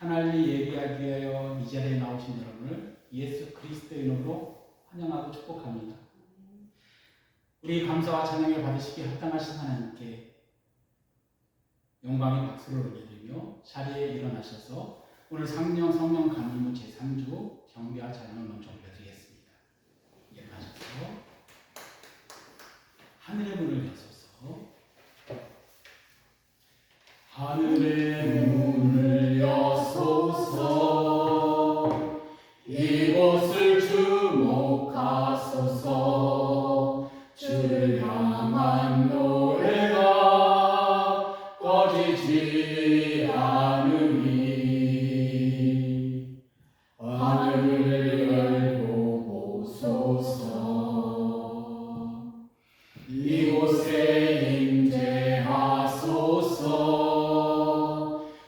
하나님이 예비하기 위하여 이 자리에 나오신 여러분을 예수 그리스도의 이름으로 환영하고 축복합니다. 우리 감사와 찬양을 받으시기에 합당하신 하나님께 영광의 박수를 올려드리며 자리에 일어나셔서 오늘 상령 성령 감리무 제3주 경배와 찬양을 먼저 올려드리겠습니다. 일어나셔서 하늘의 문을 여소서. 하늘의 문을 여소서. 이곳을 주목하소서. 주를 향한 노래가 꺼지지 않으니 하늘을 열고 보소서. 이곳에 임재하소서.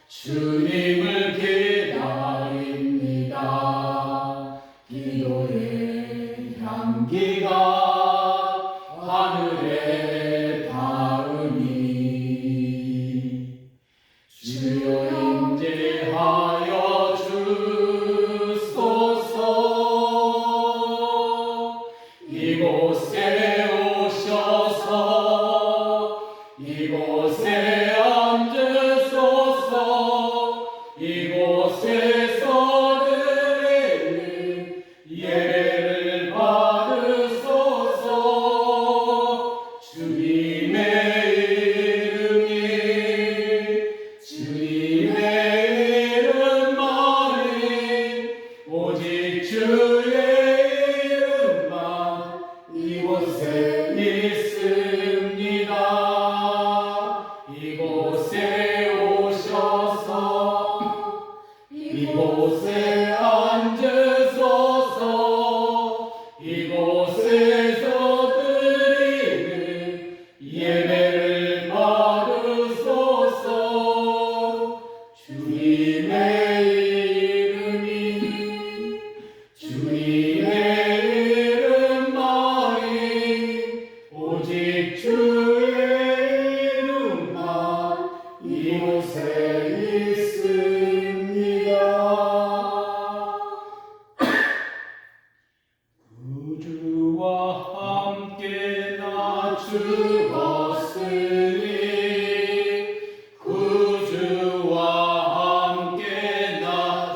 주님을 기다립니다. 기도의 향기가 하늘에 닿으니 주여 임재하여 주소서. 이곳에 오셔서 이곳에 앉으소서. 이곳에서 드리는 예배를 받으소서. 주님의 이름만이 오직 주의 이름만 이곳에 있습니다. 이곳에 오셔서 이곳에 앉으소서. 이곳에서 드리는 예배를 받으소서. 주님의 이름만이 오직 주의 이름만 이곳에 있습니다. 구주와 함께 나 죽었으니 구주와 함께 나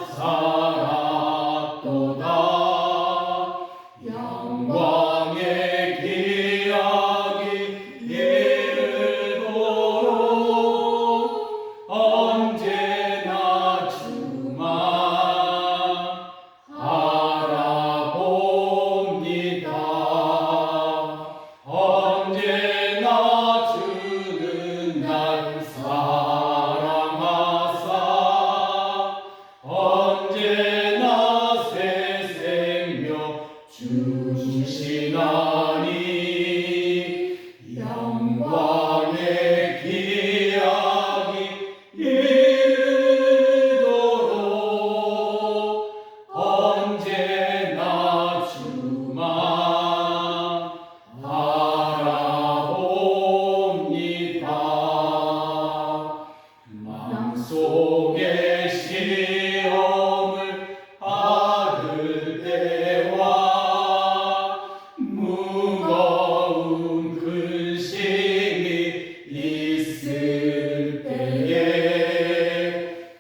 살았도다. 영광의 기약이 이르도록 언제나 주만 바라봅니다. 언제나 주는 날 사랑하사 언제나 새 생명 주시나니 영광의 기약이 이르도록 언제나 주만 바라봅니다. 마음속에 시험을 받을 때와 무거운 근심이 있을 때에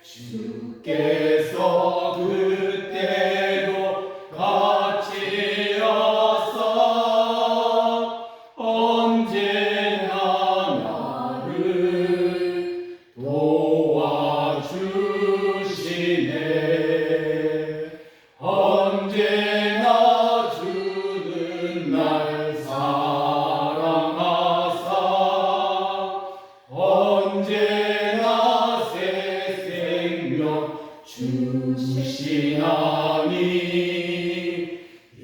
주께서 그때도 같이 하사 언제나 나를 도와주시네. 언제나 주는 날 사랑하사 언제나 새 생명 주시나니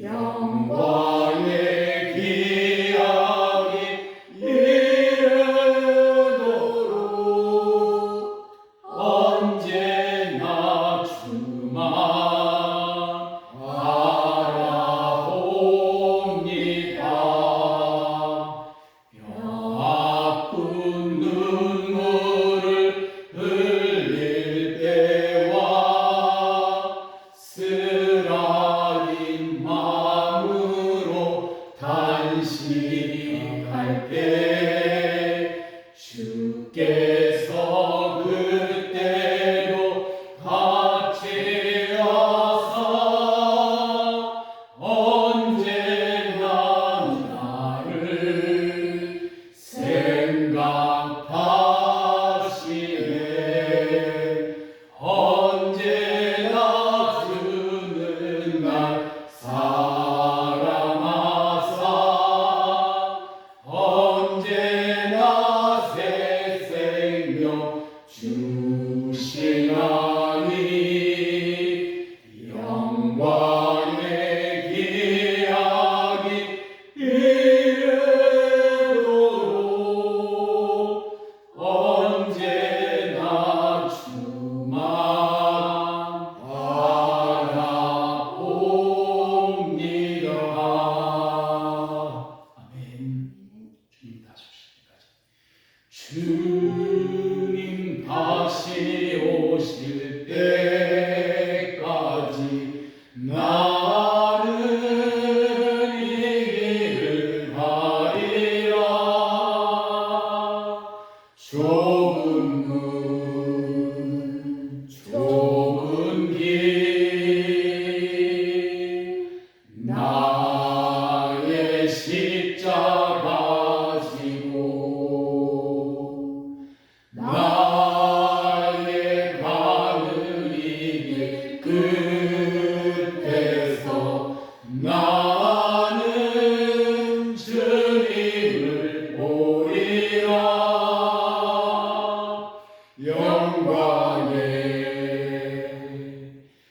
영광의 기약이 이르도록 언제나 주만 바라봅니다. 뼈 아픈 눈물을 흘릴 때와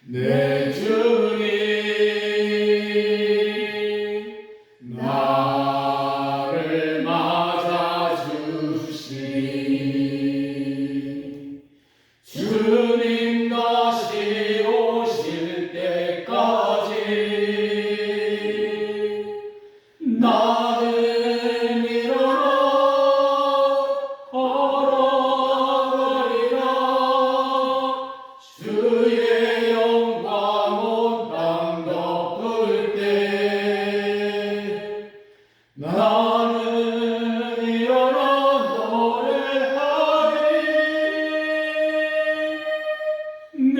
내 주님 나를 맞아주시니 주님 다시 오실 때까지 나는 일어나 걸어가리라. 주의 영광 온 땅 덮을 때 나는 일어나 노래하리. 내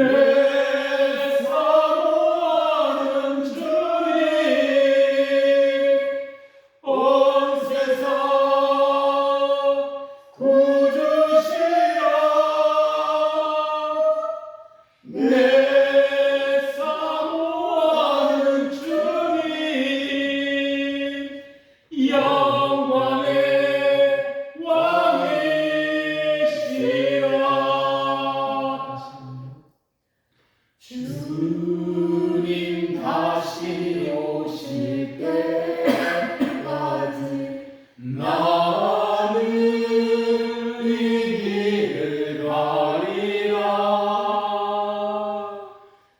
사모하는 주님 온 세상 구주시라. 내 사모하는 주님 영광의 왕이시라. 주님 다시 오실 때까지 나는 이 길을 가리라.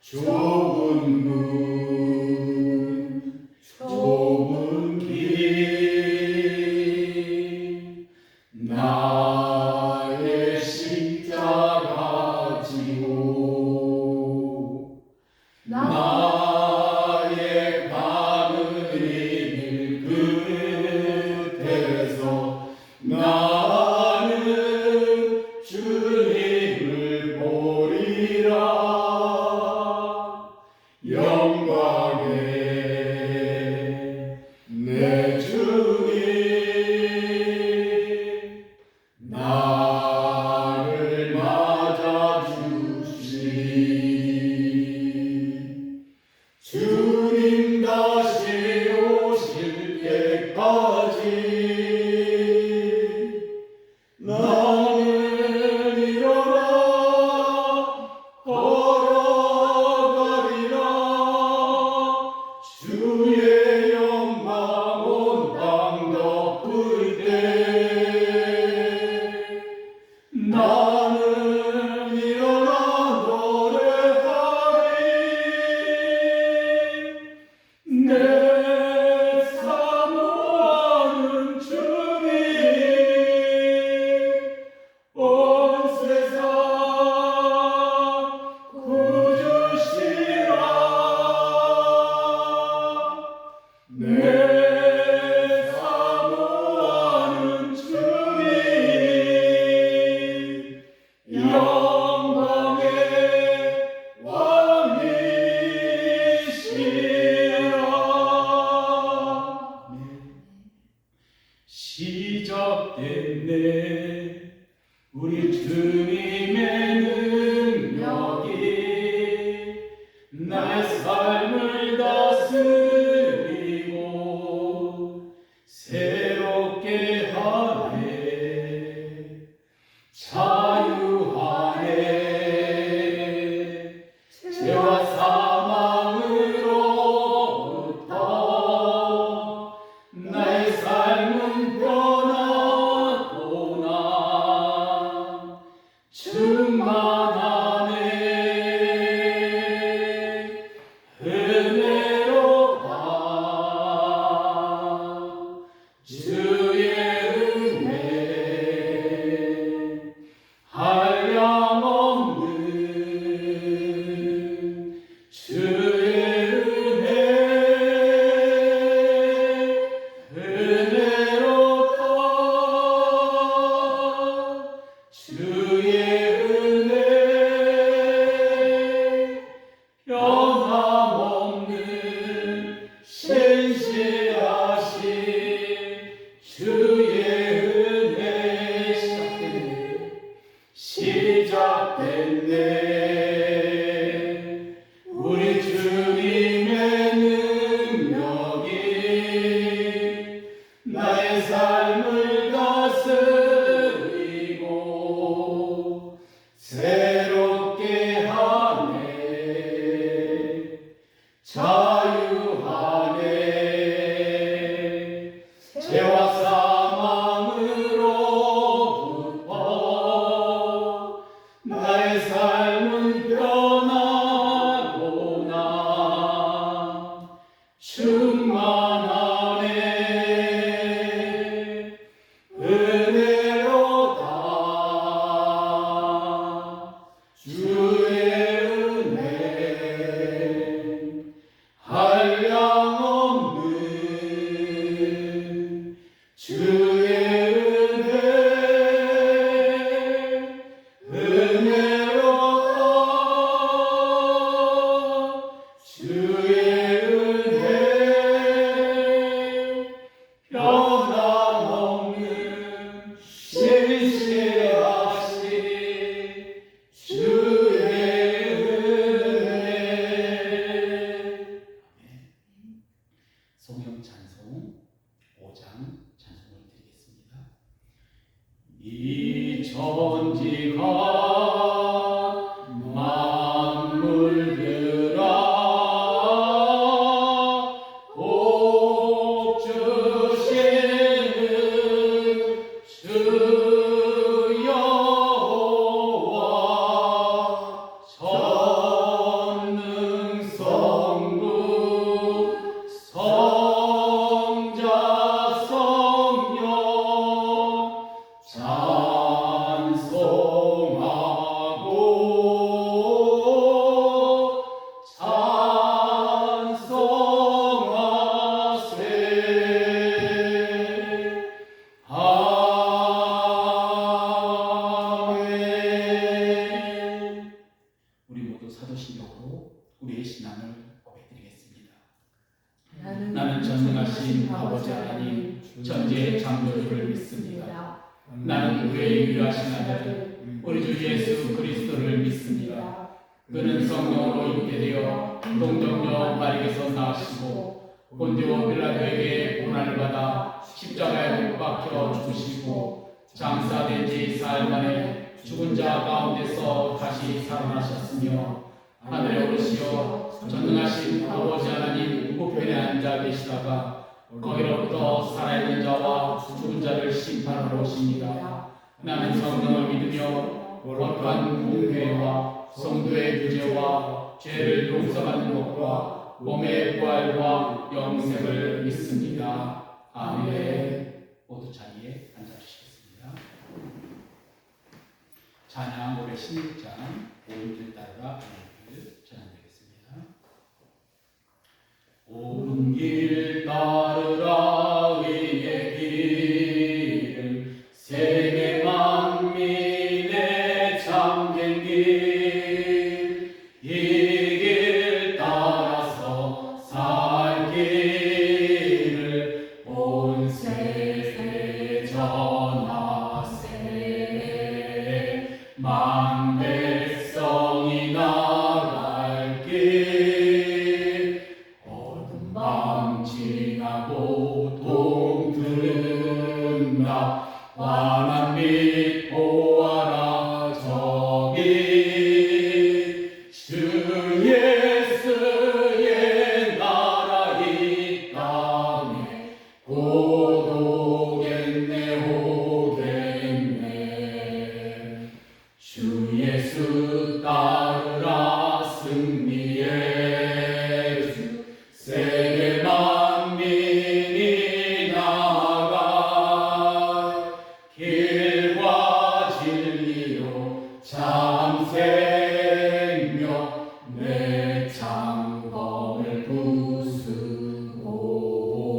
좁은 문 좁은 길 나의 십자가 지고 나의 바늘이 길 끝에서 나는 주님을 보리라. 영광의 내 주님 나를 맞아주시니 주님 다시 오실 때까지 나는 일어나 걸어가리라. 주의 영광 온 땅 덮을 때 나는 일어나 노래하리. 내 사모하는 주님 온 세상 구주시라. 내 사모하는 주님 영광의 왕이시라. 시작됐네 우리 주님의 능력이 나의 삶을 다스리고 새롭게 하네. 자유하네. 죄와 사망으로부터 나의 삶은 변하구나. 충만하네. 은혜로다. 주의 은혜 한량없는 주의 은혜 은혜로다. 주의 은혜 변함없는 신실하신 주의 은혜 시작됐네. 우리 주님의 능력이 나의 삶을 다스리고 삶은 변하구나. 충만하네. 은혜로다. 주의 은혜 한량없는 주의 은혜 은혜로다. 주의 은혜 변함없는 신실하신 주의 은혜. 성경 찬송 5장 찬송을 드리겠습니다. 이 천지가 만물들아 복 주시는 주 여호와 전능성부 성자 성령 찬송하고 찬송하세. 아멘. 우리 모두 사도신경으로 우리의 신앙을 고백드리겠습니다. 나는 전능하신 아버지 하나님 전지의 창조주를 믿습니다. 나는 우리의 유일하신 아들 우리 주 예수 그리스도를 믿습니다. 그는 성령으로 잉태되어 동정녀 마리에서 나으시고 본디오 빌라도에게 고난을 받아 십자가에 못 박혀 죽으시고 장사된 지 사흘 만에 죽은 자 가운데서 다시 살아나셨으며 하늘에 오르시어 전능하신 아버지 하나님 우편에 앉아 계시다가 거기로부터 살아있는 자와 죽은 자를 심판하러 오십니다. 나는 성령을 믿으며 거룩한 공회와 성도의 구제와 죄를 용서받는 것과 몸의 부활과 영생을 믿습니다. 아멘. 모두 자리에 앉아주시겠습니다. 찬양 노래 16장 온 길 따르라 길 찬양드리겠습니다. 온 길 따르라 의의 길을 세계 만민의 참된 길, 이 길 따라서 살 길을 온 세상에 전하세. 만 백성이 나갈 길, 어둠 밤 지나고 동트는다. 환한 빛 보아라 저기, 주 예수의 나라 이 땅에 곧 오겠네 오겠네. 주 예수 따르라 승리의 주, 세계 만민이 나가 길과 진리로 참 생명 내 창검을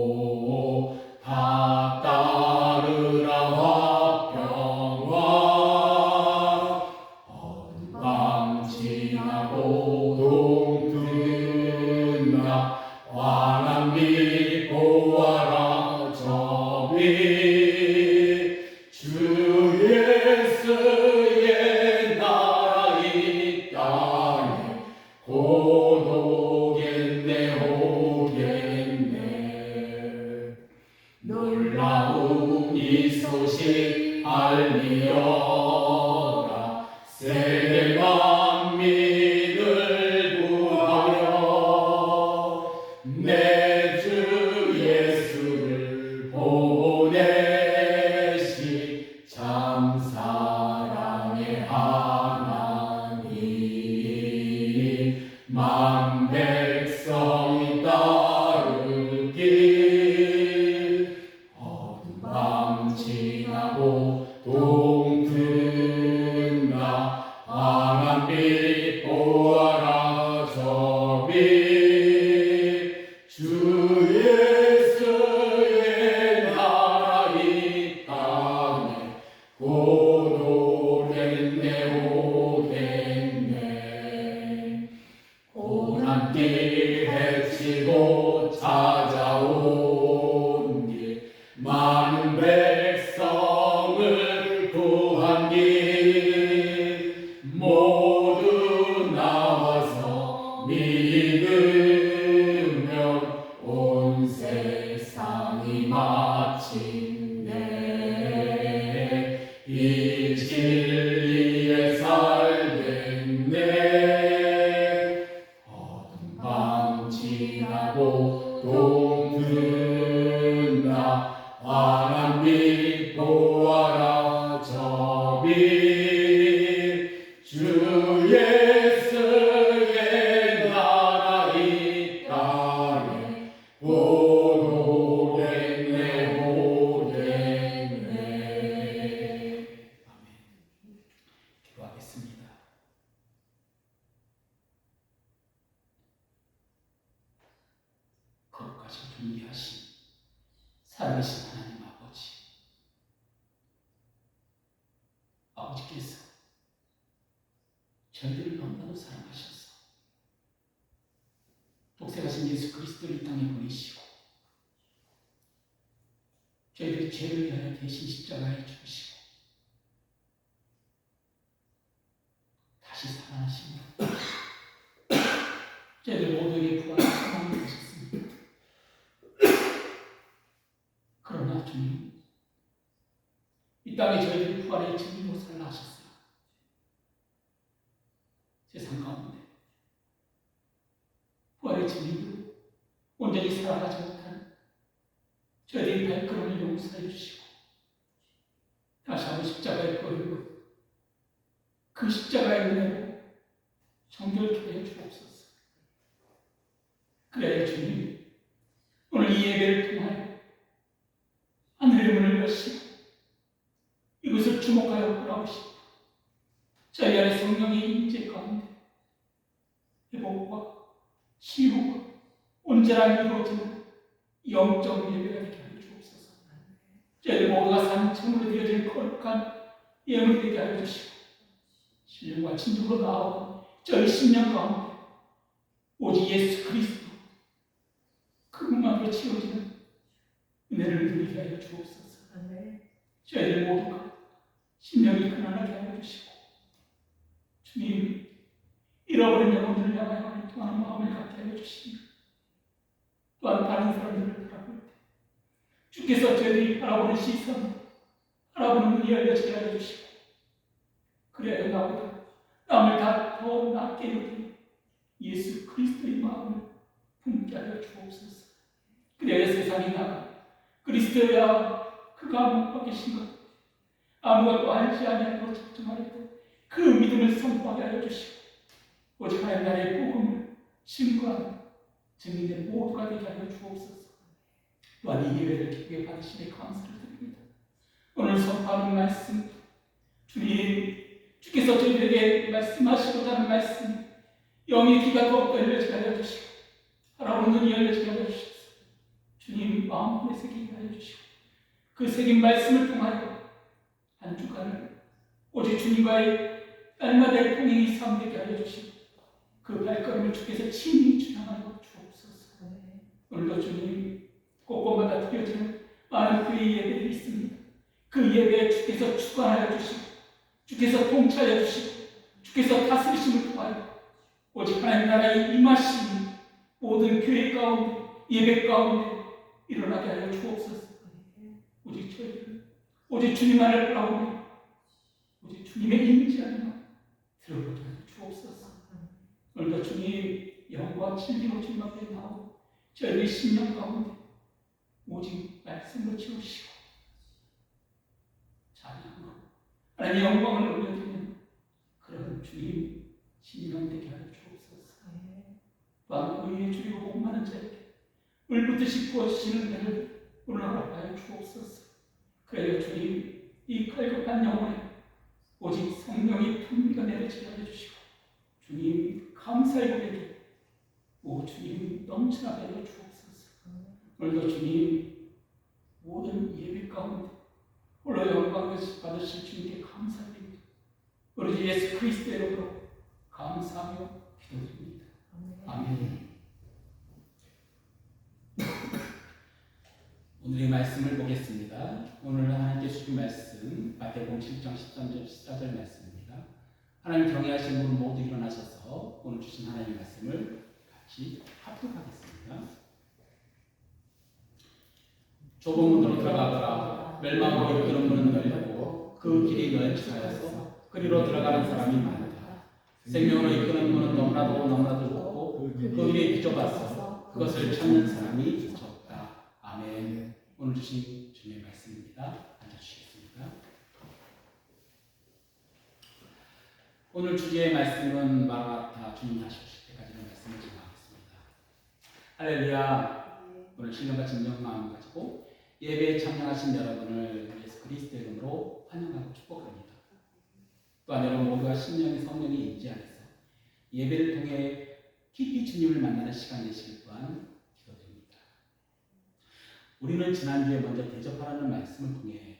부수고 다 따르라 화평과. 어둠 밤 지나고 동트는다. 환한 빛 보아라 저기, 주 예수의 나라 이 땅에 곧 오겠네 오겠네. 놀라운 이 소식 알리어라. 세계 만민을 만 백성이 따르길 어두운 밤 지나고 동트는다 환한 빛 보아라 저빛 주 예수의 나라 이 땅에 곧 오겠네 오겠네 고난길 헤치고 찾아온 길 많은 백성을 구한 길 모두 나와서 믿으면 온 세상이 마침내 이 진리에 살겠네 어두운 밤 지나고 동트는다 환한 빛 보아라 저빛 주 예수의 나라 이 땅에 곧 오겠네 오겠네. 기도하겠습니다. 거룩하신 존귀하신 살아계신 하나님 아버지께서 저희들을 너무나도 사랑하셔서 독생하신 예수 그리스도를 이 땅에 보내시고 저희들의 죄를 위하여 대신 십자가에 죽으시고 다시 살아나신 분 저희들 모두에게 부활의 소망을 주셨습니다. 그러나 주님 이 땅에 저희들이 부활의 진리로 살라 하셨어요. 세상 가운데 부활의 진리로 온전히 살아가지 못한 저희들의 발걸음을 용서해 주시고 다시 한번 십자가에 걸리고 그 십자가의 은혜로 정결케 해 주옵소서. 그래야 주님 오늘 이 예배를 통하여 하늘의 문을 여시고 이것을 주목하여 보라오시고 저희 안에 성령의 임재 가운데 회복과 치유가 온전한 이루어지는 영적 예배가 되게 하여 주옵소서. 저희들 모두가 산청으로 되어진 거룩한 예물이 되게 하여 주시고 신령과 진정으로 나아오고 저희 심령 가운데 오직 예수 그리스도 그분만으로 채워지는 은혜를 누리게 하여 주옵소서. 저희들 모두가 심령이 편안하게 하여 주시고 주님 잃어버린 영혼들을 향하여 통하는 마음을 갖게 하여 주시며 또한 다른 사람들을 바라볼 때 주께서 저희들이 바라보는 시선 바라보는 눈이 열려지게 하여 주시고 그래야 나보다 남을 다 더 낫게 여기는 예수 그리스도의 마음을 품게 하여 주옵소서. 그래야 세상에 나가 그리스도야 그가 못 박히신 것 아무것도 알지 아니하고 작정하였던 그 믿음을 선포하게 하여 주시고 오직 하나님 나라의 복음을 증거하는 증인된 모두가 되게 하여 주옵소서. 또한 이 예배를 기쁘게 받으시니 감사를 드립니다. 오늘 선포하는 말씀 주님 주께서 저희들에게 말씀하시고자 하는 말씀 영의 귀가 더욱더 열려지게 하여 주시고 바라보는 눈이 열려지게 하여 주시옵소서. 주님 마음에 새기게 하여 주시고 그 새긴 말씀을 통하여 한 주간을 오직 주님과의 날마다의 통행이 삶되게 하여 주시고 그 발걸음을 주께서 친히 주장하여 주옵소서. 오늘도 주님 곳곳마다 드려지는 많은 그의 예배들이 있습니다. 그 예배에 주께서 주관하여 주시고 주께서 통치하여 주시고 주께서 다스리심을 통하여 오직 하나님 나라의 임하심이 모든 교회 가운데 예배 가운데 일어나게 하여 주옵소서. 오직 저희들 오직 주님만을 바라보며 오직 주님의 임재 안에만 들어보게 하여 주옵소서. 오늘도 주님 영과 진리로 주님 앞에 나오고 저희의 심령 가운데 오직 말씀으로 채우시고 찬양으로 하나님의 영광을 올려드리는 그런 주님 심령 되게 하여 주옵소서. 위에 줄이고 복 많은 자에게 물붓듯이 부어주시는 배를 오늘 허락하여 주옵소서. 그래요 주님, 이 갈급한 영혼에 오직 성령의 풍미가 내려지게 하여 주시고 주님 감사의 고백이 오 주님 넘쳐나게 하여 주옵소서. 오늘도 주님 모든 예배 가운데 홀로 영광을 받으실 주님께 감사드립니다. 우리 주 예수 그리스도의 이름으로 감사하며 기도드립니다. 아멘. 오늘의 말씀을 보겠습니다. 오늘 하나님께 주신 말씀 마태복음 7장 13절 14절 말씀입니다. 하나님 경외하시는 분 모두 일어나셔서 오늘 주신 하나님의 말씀을 같이 합독하겠습니다. 좁은 문으로 들어가거라. 멸망으로 이끄는 문은 넓고 그 길이 넓지하여서 그리로 들어가는 사람이 많다. 생명으로 이끄는 문은 너무나도 좁고 그 길이 비좁아서 그것을 찾는 사람이 적다. 아멘. 오늘 주신 주님의 말씀입니다. 앉아주시겠습니다. 오늘 주제의 말씀은 마라나타 주님 다시 오실 때까지의 말씀을 진행하겠습니다. 할렐루야. 오늘 신령과 진정 마음 가지고 예배에 참여하신 여러분을 예수 그리스도의 이름으로 환영하고 축복합니다. 또한 여러분 모두가 신령의 성령이 임재 안에서 예배를 통해 깊이 주님을 만나는 시간 되시길 또한 기도드립니다. 우리는 지난주에 먼저 대접하라는 말씀을 통해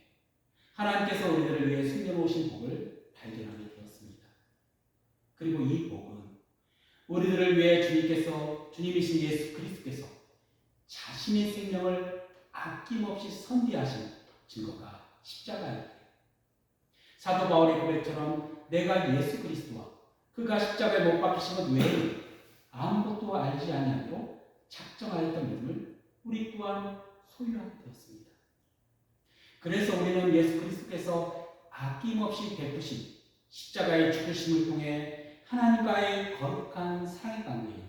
하나님께서 우리들을 위해 숨겨놓으신 복을 발견하게 되었습니다. 그리고 이 복은 우리들을 위해 주님이신 예수 그리스도께서 자신의 생명을 아낌없이 선비하신 증거가 십자가입니다. 사도 바울의 고백처럼 내가 예수 그리스도와 그가 십자가에 못 박히신 것 외에 아무것도 알지 아니하기로 작정하였던 믿음을 우리 또한 소유하게 되었습니다. 그래서 우리는 예수 그리스도께서 아낌없이 베푸신 십자가의 죽으심을 통해 하나님과의 거룩한 사랑의 관계에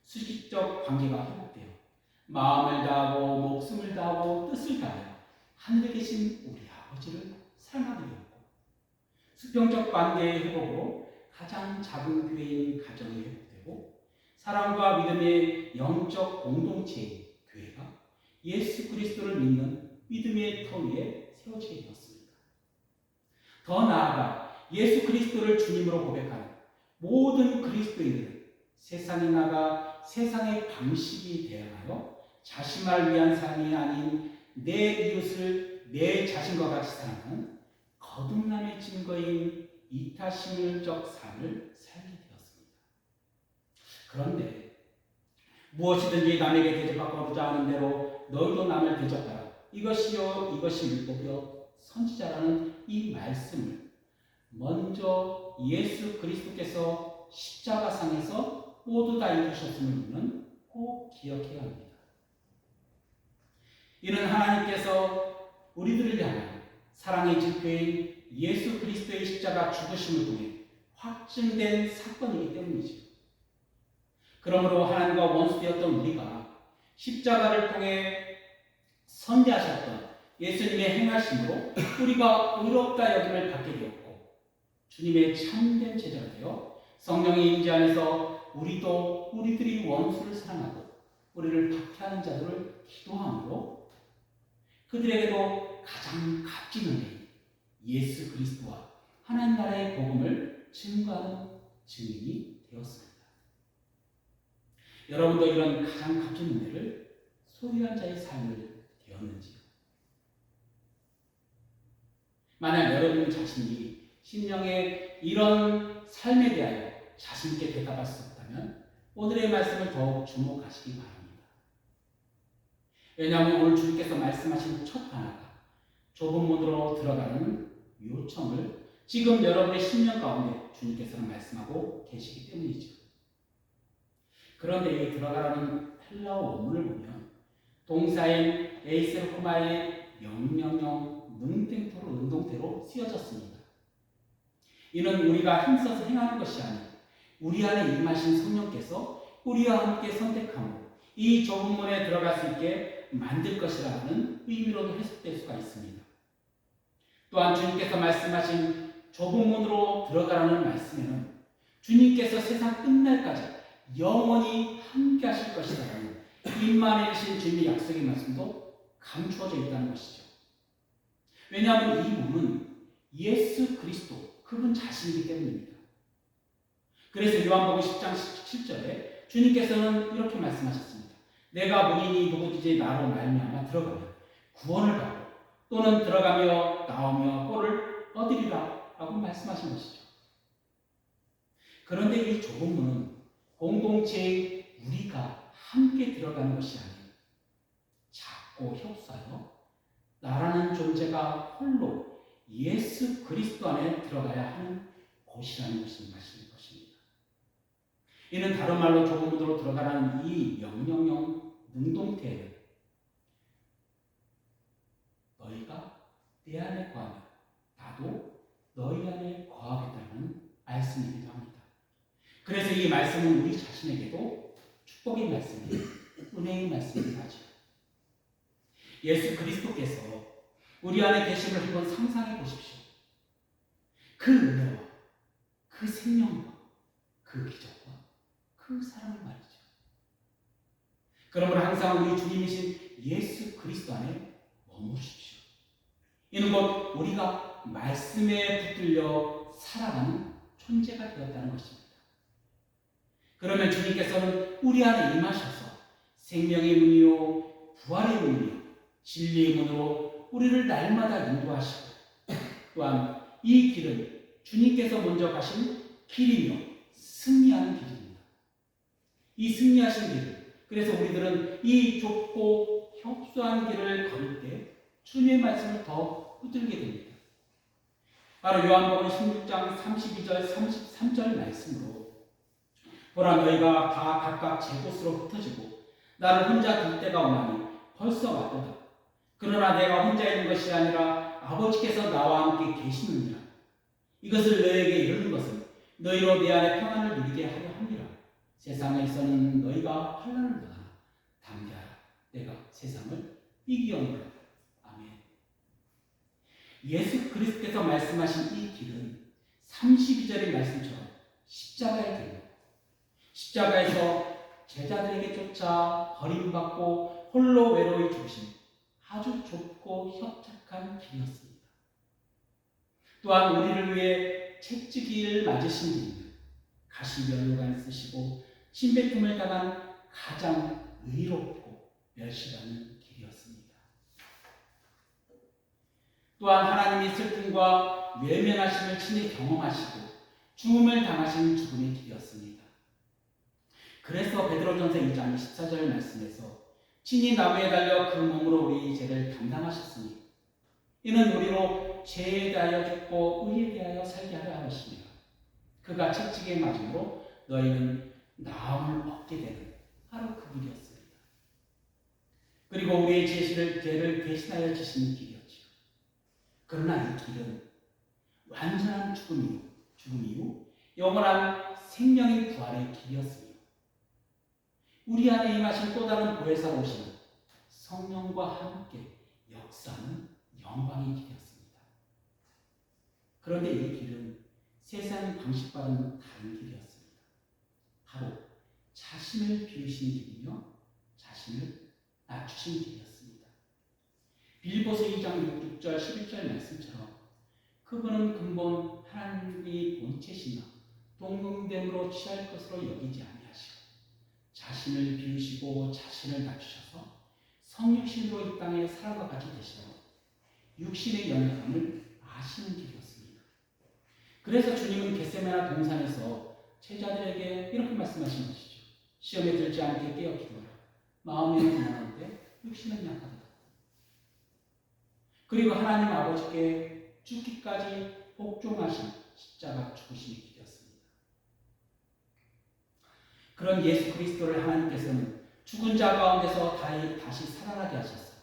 수직적 관계가 회복되어 마음을 다하고 목숨을 다하고 뜻을 다하여 하늘에 계신 우리 아버지를 사랑하게 되었고 수평적 관계의 회복으로 가장 작은 교회인 가정이 회복되고 사랑과 믿음의 영적 공동체인 교회가 예수 그리스도를 믿는 믿음의 터 위에 세워지게 되었습니다. 더 나아가 예수 그리스도를 주님으로 고백하는 모든 그리스도인들은 세상에 나가 세상의 방식이 대항하여 자신만을 위한 삶이 아닌 내 이웃을 내 자신과 같이 사랑하는 거듭남의 증거인 이타심을적 삶을 살게 되었습니다. 그런데 무엇이든지 남에게 대접받고자 하는 대로 너희도 남을 대접하라. 이것이 율법이요 선지자라는 이 말씀을 먼저 예수 그리스도께서 십자가상에서 모두 다 이루셨음을 우리는 꼭 기억해야 합니다. 이는 하나님께서 우리들을 향한 사랑의 지표인 예수 그리스도의 십자가 죽으심을 통해 확증된 사건이기 때문이죠. 그러므로 하나님과 원수되었던 우리가 십자가를 통해 선대하셨던 예수님의 행하심으로 우리가 의롭다 여김을 받게 되었고 주님의 참된 제자가 되어 성령의 임재 안에서 우리들이 원수를 사랑하고 우리를 박해하는 자들을 기도함으로 그들에게도 가장 값진 은혜인 예수 그리스도와 하나님 나라의 복음을 증거하는 증인이 되었습니다. 여러분도 이런 가장 값진 은혜를 소유한 자의 삶을 되었는지요? 만약 여러분 자신이 심령의 이런 삶에 대하여 자신있게 대답할 수 없다면 오늘의 말씀을 더욱 주목하시기 바랍니다. 왜냐하면 오늘 주님께서 말씀하신 첫 하나가 좁은 문으로 들어가는 요청을 지금 여러분의 심령 가운데 주님께서는 말씀하고 계시기 때문이죠. 그런데 이 들어가라는 헬라어 원문을 보면 동사인 에이세르코마의 명령형 능동태로 쓰여졌습니다. 이는 우리가 힘써서 행하는 것이 아니고 우리 안에 임하신 성령께서 우리와 함께 선택함으로 이 좁은 문에 들어갈 수 있게 만들 것이라는 의미로도 해석될 수가 있습니다. 또한 주님께서 말씀하신 좁은 문으로 들어가라는 말씀에는 주님께서 세상 끝날까지 영원히 함께 하실 것이라는 임마누엘이신 주님의 약속의 말씀도 감추어져 있다는 것이죠. 왜냐하면 이 몸은 예수 그리스도 그분 자신이기 때문입니다. 그래서 요한복음 10장 17절에 주님께서는 이렇게 말씀하셨습니다. 내가 문이니 누구든지 나로 말미암아 들어가면 구원을 받고 또는 들어가며 나오며 꼴을 얻으리라 라고 말씀하신 것이죠. 그런데 이 좁은 문은 공동체의 우리가 함께 들어가는 것이 아니에요. 작고 협소하여 나라는 존재가 홀로 예수 그리스도 안에 들어가야 하는 곳이라는 것입니다. 이는 다른 말로 좁은 문으로 들어가라는 이 명령형 능동태에는 너희가 내 안에 거하면 나도 너희 안에 거하겠다는 말씀이기도 합니다. 그래서 이 말씀은 우리 자신에게도 축복의 말씀이에요. 은혜의 말씀이기도 하죠. 예수 그리스도께서 우리 안에 계심을 한번 상상해 보십시오. 그 은혜와 그 생명과 그 기적과 그 사랑을 말이죠. 그러므로 항상 우리 주님이신 예수 그리스도 안에 머무십시오. 이는 곧 우리가 말씀에 붙들려 살아가는 존재가 되었다는 것입니다. 그러면 주님께서는 우리 안에 임하셔서 생명의 문이요 부활의 문이요 진리의 문으로 우리를 날마다 인도하시고 또한 이 길은 주님께서 먼저 가신 길이며 승리하는 길입니다. 이 승리하신 길, 그래서 우리들은 이 좁고 협소한 길을 걸을 때 주님의 말씀을 더 붙들게 됩니다. 바로 요한복음 16장 32절 33절 말씀으로 보라 너희가 다 각각 제 곳으로 흩어지고 나를 혼자 둘 때가 오나니 벌써 왔도다. 그러나 내가 혼자 있는 것이 아니라 아버지께서 나와 함께 계시느니라. 이것을 너희에게 이르는 것은 너희로 내 안에 평안을 누리게 하려 함이라. 세상에서는 너희가 환난을 당하나 담대하라. 내가 세상을 이기었노라. 아멘. 예수 그리스도께서 말씀하신 이 길은 32절의 말씀처럼 십자가의 길로 십자가에서 제자들에게 쫓아 버림받고 홀로 외로이 죽으신 아주 좁고 협착한 길이었습니다. 또한 우리를 위해 채찍을 맞으신 길입니다. 가시면류관 쓰시고 침뱉음을 당한 가장 의롭고 멸시받는 길이었습니다. 또한 하나님의 슬픔과 외면하심을 친히 경험하시고 죽음을 당하신 죽음의 길이었습니다. 그래서 베드로전서 2장 24절 말씀에서 친히 나무에 달려 그 몸으로 우리 죄를 담당하셨으니 이는 우리로 죄에 대하여 죽고 의에 대하여 살게 하려 하시니라. 그가 채찍에 맞음으로 너희는 나음을 얻게 되는 바로 그 길이었습니다. 그리고 우리의 죄를 대신하여 지시는 길이었지요. 그러나 이 길은 완전한 죽음 이후 영원한 생명의 부활의 길이었습니다. 우리 안에 임하신 또 다른 보혜사로 오시는 성령과 함께 역사하는 영광의 길이었습니다. 그런데 이 길은 세상 방식과는 다른 길이었습니다. 바로 자신을 비우신 길이며 자신을 낮추신 길이었습니다. 빌립보서 2장 6절 11절 말씀처럼 그분은 근본 하나님의 본체시나 동등됨으로 취할 것으로 여기지 아니하시고 자신을 비우시고 자신을 낮추셔서 성육신으로 이 땅에 사람과 같이 되시고 육신의 연약함을 아시는 길이었습니다. 그래서 주님은 겟세마네 동산에서 제자들에게 이렇게 말씀하신 것이죠. 시험에 들지 않게 깨어 기도하라. 마음에는 가난한데 육신은 약하다. 그리고 하나님 아버지께 죽기까지 복종하신 십자가 죽으심의 길이었습니다. 그런 예수 그리스도를 하나님께서는 죽은 자 가운데서 다시 살아나게 하셨어.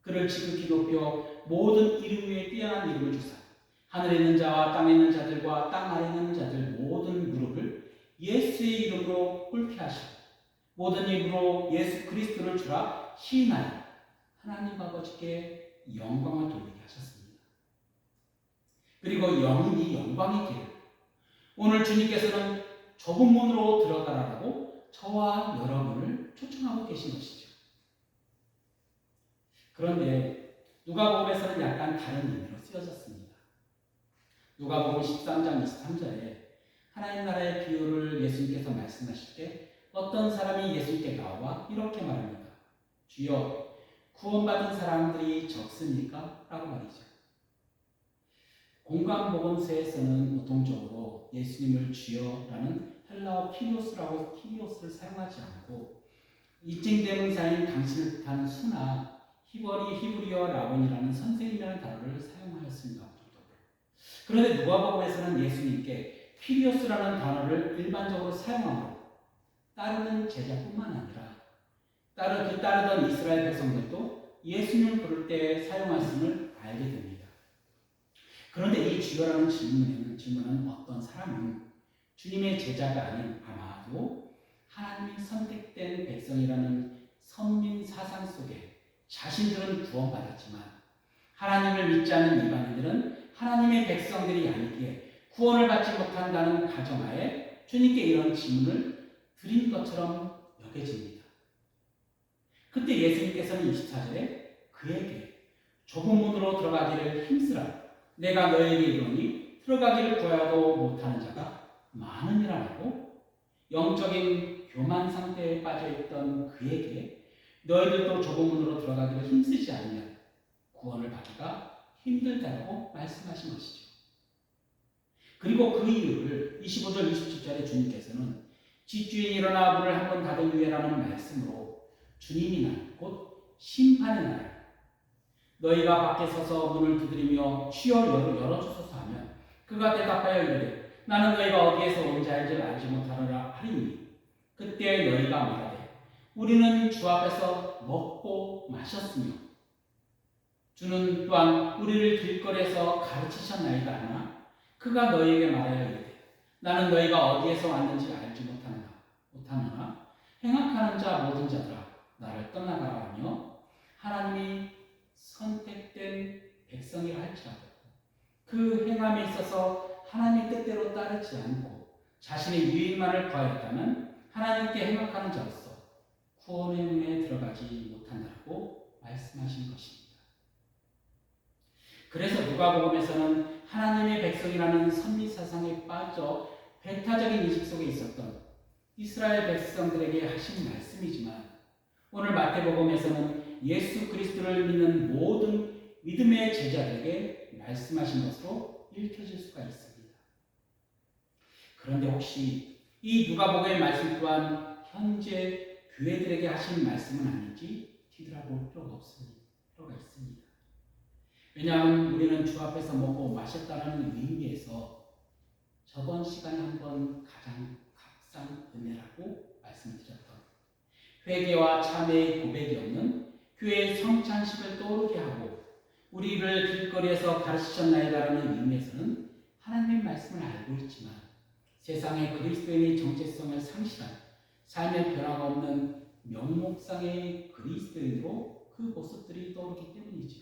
그를 지극히 높여 모든 이름 위에 뛰어난 이름을 주사 하늘에 있는 자와 땅에 있는 자들과 땅 아래에 있는 자들 모든 무릎을 예수의 이름으로 꿇게 하시고 모든 입으로 예수 그리스도를 주라 시인하여 하나님 아버지께 영광을 돌리게 하셨습니다. 그리고 이 영광의 길, 오늘 주님께서는 좁은 문으로 들어가라고 저와 여러분을 초청하고 계신 것이죠. 그런데 누가복음에서는 약간 다른 의미로 쓰여졌습니다. 누가복음 13장 23절에 하나님 나라의 비유를 예수님께서 말씀하실 때 어떤 사람이 예수님께 나와 이렇게 말합니다. 주여, 구원받은 사람들이 적습니까? 라고 말이죠. 공관복음서에서는 보통적으로 예수님을 주여라는 헬라어 키리오스를 사용하지 않고 입증대명사인 당신을 뜻하는 수나 히브리어 라본이라는 선생님이라는 단어를 사용하였습니다. 그런데 누가복음에서는 예수님께 피리오스라는 단어를 일반적으로 사용하므로 따르는 제자뿐만 아니라 따르던 이스라엘 백성들도 예수님을 부를 때 사용하였음을 알게 됩니다. 그런데 이 주여라는 질문은 어떤 사람은 주님의 제자가 아닌 아마도 하나님이 선택된 백성이라는 선민 사상 속에 자신들은 구원받았지만 하나님을 믿지 않는 일반인들은 하나님의 백성들이 아니기에 구원을 받지 못한다는 가정하에 주님께 이런 질문을 드린 것처럼 여겨집니다. 그때 예수님께서는 24절에 그에게 좁은 문으로 들어가기를 힘쓰라. 내가 너에게 이르노니 들어가기를 구하여도 못하는 자가 많으니라고 영적인 교만 상태에 빠져있던 그에게 너희들도 좁은 문으로 들어가기를 힘쓰지 않으면 구원을 받기가 힘들다고 말씀하신 것이죠. 그리고 그 이유를 25절 27절에 주님께서는 집주인이 일어나 문을 한 번 닫은 후에라는 말씀으로 주님이 날 곧 심판의 날 너희가 밖에 서서 문을 두드리며 주여 열어주소서 하면 그가 대답하여 이르되 나는 너희가 어디에서 온 자인지 알지 못하노라 하리니 그때 너희가 말하되 우리는 주 앞에서 먹고 마셨으며 주는 또한 우리를 길거리에서 가르치셨나이다 하나 그가 너희에게 말하여 이르되 나는 너희가 어디에서 왔는지 알지 못하노라 행악하는 자 모든 자들아 나를 떠나가라 하며 하나님이 선택된 백성이라 할지라도 그 행함에 있어서 하나님의 뜻대로 따르지 않고 자신의 유익만을 구하였다면 하나님께 행악하는 자로서 구원의 문에 들어가지 못한다고 말씀하신 것입니다. 그래서 누가복음에서는 하나님의 백성이라는 선미사상에 빠져 배타적인 인식 속에 있었던 이스라엘 백성들에게 하신 말씀이지만 오늘 마태복음에서는 예수 그리스도를 믿는 모든 믿음의 제자들에게 말씀하신 것으로 읽혀질 수가 있습니다. 그런데 혹시 이 누가복음의 말씀 또한 현재 교회들에게 하신 말씀은 아닌지 뒤돌아볼 필요가 있습니다. 왜냐하면 우리는 주 앞에서 먹고 마셨다는 의미에서 저번 시간에 한번 가장 값싼 은혜라고 말씀드렸던 회개와 참회의 고백이 없는 교회의 성찬식을 떠오르게 하고 우리를 길거리에서 가르치셨나이다라는 의미에서는 하나님의 말씀을 알고 있지만 세상의 그리스도인의 정체성을 상실한 삶의 변화가 없는 명목상의 그리스도인으로 그 모습들이 떠오르기 때문이죠.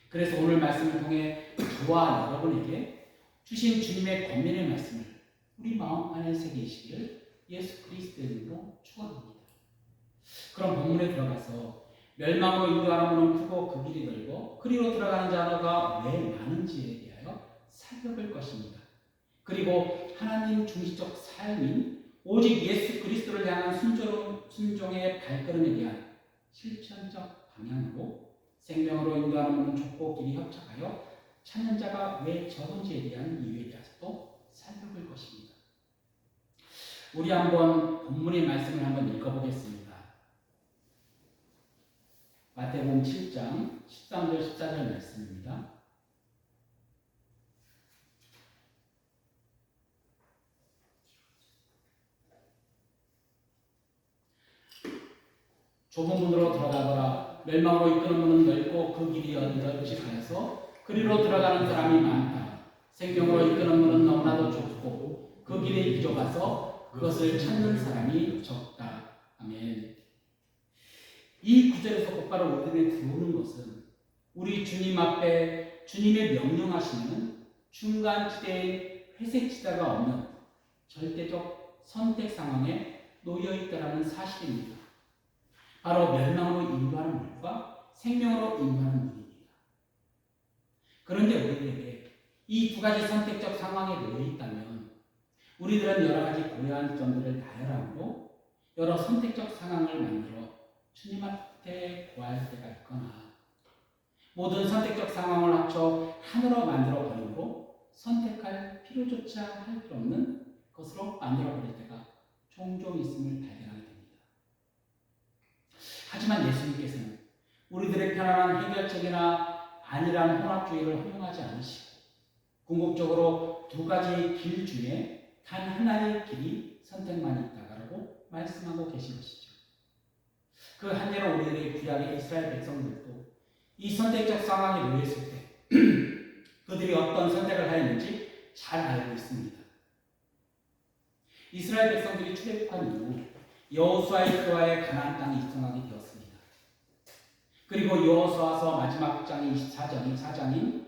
그래서 오늘 말씀을 통해 저와 여러분에게 주신 주님의 권면의 말씀을 우리 마음 안에 새기시기를 예수 그리스도의 이름으로 축원합니다. 그럼 본문에 들어가서 멸망으로 인도하는 문은 크고 그 길이 넓고 그리로 들어가는 자가 왜 많은지에 대하여 살펴볼 것입니다. 그리고 하나님 중시적 삶인 오직 예수 그리스도를 향한 순종의 발걸음에 대한 실천적 방향으로 생명으로 인도하는 문은 좁고 길이 협착하여 찾는 자가 왜 적은지에 대한 이유에 대해서도 살펴볼 것입니다. 우리 한번 본문의 말씀을 한번 읽어보겠습니다. 마태복음 7장 13절 14절 말씀입니다. 좁은 문으로 들어가거라. 멸망으로 이끄는 문은 넓고 그 길이 넓직하여서 그리로 들어가는 사람이 많다. 생명으로 이끄는 문은 너무나도 좁고 그 길이 비좁아서 그것을 찾는 사람이 적다. 아멘. 이 구절에서 곧바로 우리 눈에 들어오는 것은 우리 주님 앞에 주님의 명령하시는 중간지대의 회색지대가 없는 절대적 선택 상황에 놓여 있다라는 사실입니다. 바로 멸망으로 인도하는 물과 생명으로 인도하는 물입니다. 그런데 우리에게 이 두 가지 선택적 상황에 놓여 있다면 우리들은 여러 가지 고려한 점들을 나열함으로 여러 선택적 상황을 만들어 주님 앞에 구할 때가 있거나 모든 선택적 상황을 합쳐 하나로 만들어 버림으로 선택할 필요조차 할 필요 없는 것으로 만들어 버릴 때가 종종 있음을 발견하게 됩니다. 하지만 예수님께서는 우리들의 편안한 해결책이나 안일한 혼합주의를 허용하지 않으시고 궁극적으로 두 가지 길 중에 단 하나의 길이 선택만 있다라고 말씀하고 계신 것이죠. 그 한대로 우리들의 구약의 이스라엘 백성들도 이 선택적 상황에 놓였을 때 그들이 어떤 선택을 하였는지 잘 알고 있습니다. 이스라엘 백성들이 출애굽한 이후 여호수아의 때와의 가나안 땅에 입성하게 되었습니다. 그리고 여호수아서 마지막 장인 24장인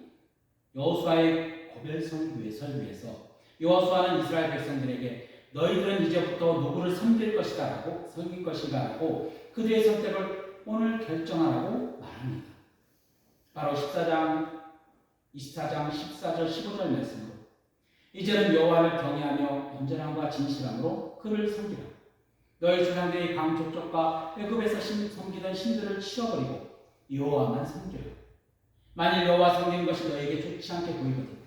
여호수아의 고별설교에서 여호수아는 이스라엘 백성들에게 너희들은 이제부터 누구를 섬길 것이다라고 섬길 것인가라고 그들의 선택을 오늘 결정하라고 말합니다. 바로 14장 14절 15절 말씀으로 이제는 여호와를 경외하며 온전함과 진실함으로 그를 섬기라. 너희 조상들이 강족족과 애굽에서 섬기던 신들을 치워버리고 여호와만 섬기라. 만일 여호와 섬기는 것이 너희에게 좋지 않게 보이거든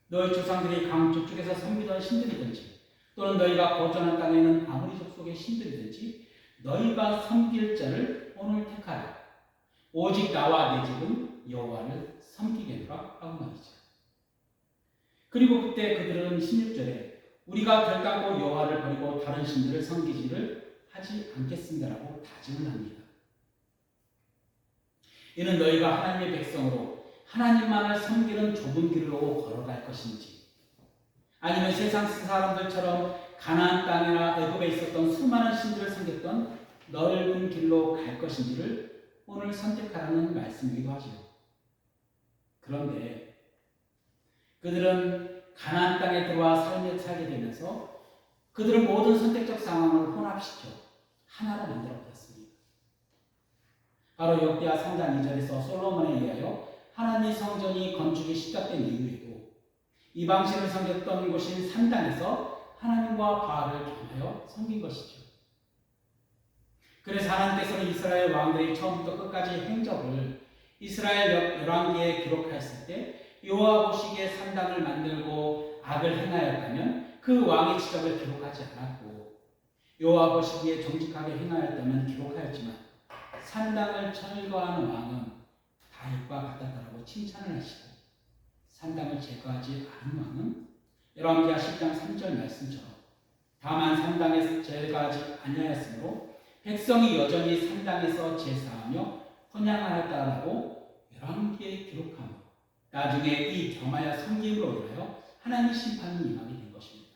너희 조상들이 강족쪽에서 섬기던 신들이든지 또는 너희가 거주하는 땅에 있는 아무리 족속의 신들이든지 너희가 섬길 자를 오늘 택하라. 오직 나와 내 집은 여호와를 섬기겠노라 라고 말이죠. 그리고 그때 그들은 16절에 우리가 결단코 여호와를 버리고 다른 신들을 섬기지를 하지 않겠습니다라고 다짐을 합니다. 이는 너희가 하나님의 백성으로 하나님만을 섬기는 좁은 길로 걸어갈 것인지 아니면 세상 사람들처럼 가나안 땅이나 애굽에 있었던 수많은 신들을 섬겼던 넓은 길로 갈 것인지를 오늘 선택하라는 말씀이기도 하죠. 그런데 그들은 가나안 땅에 들어와 삶을 살게 되면서 그들은 모든 선택적 상황을 혼합시켜 하나로 만들어버렸습니다. 바로 역대하 3장 2절에서 솔로몬에 의하여 하나님의 성전이 건축이 시작된 이후에도 이방신을 섬겼던 곳인 3당에서 하나님과 바알을 겸하여 섬긴 것이죠. 그래서 하나님께서는 이스라엘 왕들이 처음부터 끝까지 행적을 이스라엘 열왕기에 기록하였을 때 여호와 보시기에 3당을 만들고 악을 행하였다면 그 왕의 지적을 기록하지 않았고 여호와 보시기에 정직하게 행하였다면 기록하였지만 3당을 철거하는 왕은 다윗과 같았다라고 칭찬을 하시고 3당을 제거하지 않은 왕은 열왕기하 10장 3절 말씀처럼 다만 3당에서 제거하지 아니하였으므로 백성이 여전히 3당에서 제사하며 헌양하였다라고 열왕기에 기록하며 나중에 이 겸하여 섬김으로 인하여 하나님의 심판이 임하게 된 것입니다.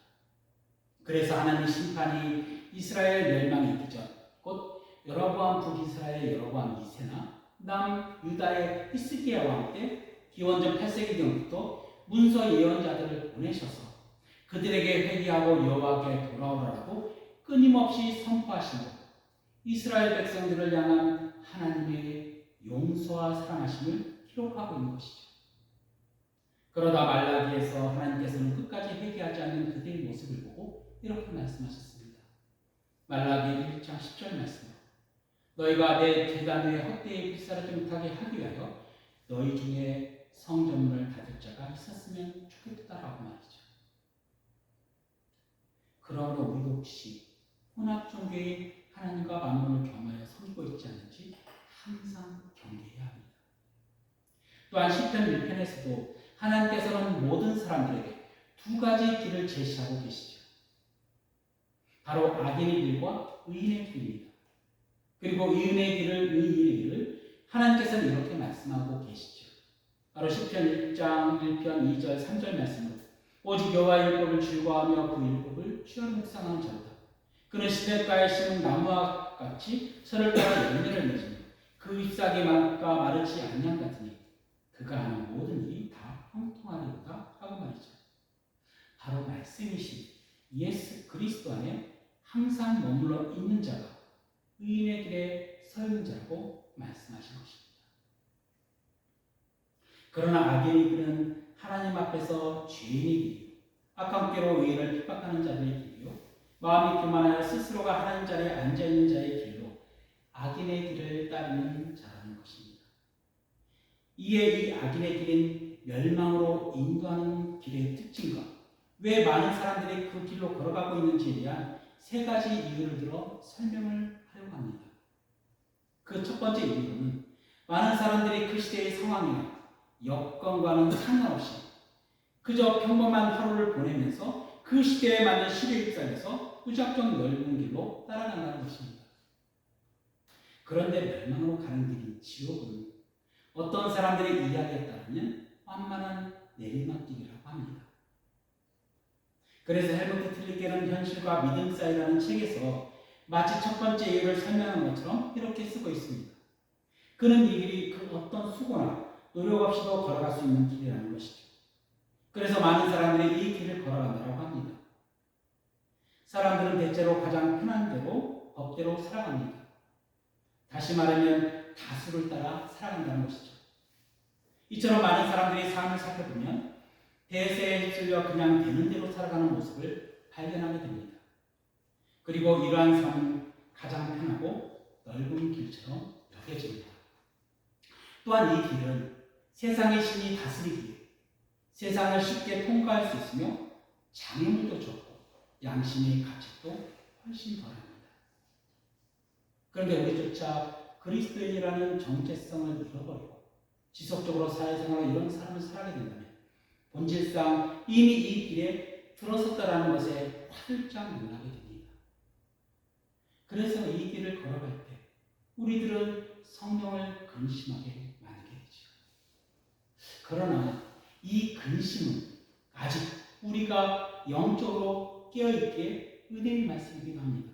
그래서 하나님의 심판이 이스라엘 멸망이 이기 전 곧 여로보암 북이스라엘 여로보암 2세나 남유다의 히스기야 왕 때 기원전 8세기경부터 문서 예언자들을 보내셔서 그들에게 회개하고 여호와께 돌아오라고 끊임없이 선포하시고 이스라엘 백성들을 향한 하나님의 용서와 사랑하심을 기록하고 있는 것이죠. 그러다 말라기에서 하나님께서는 끝까지 회개하지 않는 그들의 모습을 보고 이렇게 말씀하셨습니다. 말라기 1장 10절 말씀으로 너희가 내 제단 위에 헛되이 불사르지 못하게 하기 위하여 너희 중에 성전문을 닫을 자가 있었으면 좋겠다라고 말이죠. 그러므로 우리도 혹시 혼합 종교인 하나님과 만물을 겸하여 섬기고 있지 않은지 항상 경계해야 합니다. 또한 시편 1편에서도 하나님께서는 모든 사람들에게 두 가지 길을 제시하고 계시죠. 바로 악인의 길과 의인의 길입니다. 그리고 의인의 길을 하나님께서는 이렇게 말씀하고 계시죠. 바로 시편 1장 1편 2절 3절 말씀으로 오직 여호와의 율법을 즐거워하며 그 율법을 취하로 묵상하는 자로다. 그는 시냇가에 심은 나무와 같이 서를 따라 열매를 맺으며 그 잎사귀가 마르지 않는 같으니 그가 하는 모든 일이 다 형통하리로다 하고 말이죠. 바로 말씀이신 예수 그리스도 안에 항상 머물러 있는 자가 의인의 길에 서 있는 자라고 말씀하신 것입니다. 그러나 악인의 길은 하나님 앞에서 죄인의 길이요 악함께로 의인을 핍박하는 자들의 길이요 마음이 교만하여 스스로가 하나님 자리에 앉아있는 자의 길로 악인의 길을 따르는 자라는 것입니다. 이에 이 악인의 길은 멸망으로 인도하는 길의 특징과 왜 많은 사람들이 그 길로 걸어가고 있는지에 대한 세 가지 이유를 들어 설명을 하려고 합니다. 그 첫 번째 이유는 많은 사람들이 그 시대의 상황이나 여건과는 상관없이 그저 평범한 하루를 보내면서 그 시대에 맞는 시대에 휩싸여서 무작정 넓은 길로 따라간다는 것입니다. 그런데 멸망으로 가는 길인 지옥은 어떤 사람들의 이야기에 따르면 완만한 내리막길이라고 합니다. 그래서 헬무트 틀리게는 현실과 믿음 사이라는 책에서 마치 첫 번째 이유를 설명한 것처럼 이렇게 쓰고 있습니다. 그는 이 길이 그 어떤 수고나 노력 없이도 걸어갈 수 있는 길이라는 것이죠. 그래서 많은 사람들이 이 길을 걸어간다고 합니다. 사람들은 대체로 가장 편한 대로 법대로 살아갑니다. 다시 말하면 다수를 따라 살아간다는 것이죠. 이처럼 많은 사람들이 삶을 살펴보면 대세에 휩쓸려 그냥 되는 대로 살아가는 모습을 발견하게 됩니다. 그리고 이러한 삶은 가장 편하고 넓은 길처럼 여겨집니다. 또한 이 길은 세상의 신이 다스리기에 세상을 쉽게 통과할 수 있으며 장애물도 적고 양심의 가책도 훨씬 덜합니다. 그런데 우리조차 그리스도인이라는 정체성을 잃어버리고 지속적으로 사회생활로 이런 삶을 살아가게 된다면 본질상 이미 이 길에 들어섰다라는 것에 활짝 놀라게 됩니다. 그래서 이 길을 걸어갈 때 우리들은 성령을 근심하게 만들게 되죠. 그러나 이 근심은 아직 우리가 영적으로 깨어있기에 은혜의 말씀이기도 합니다.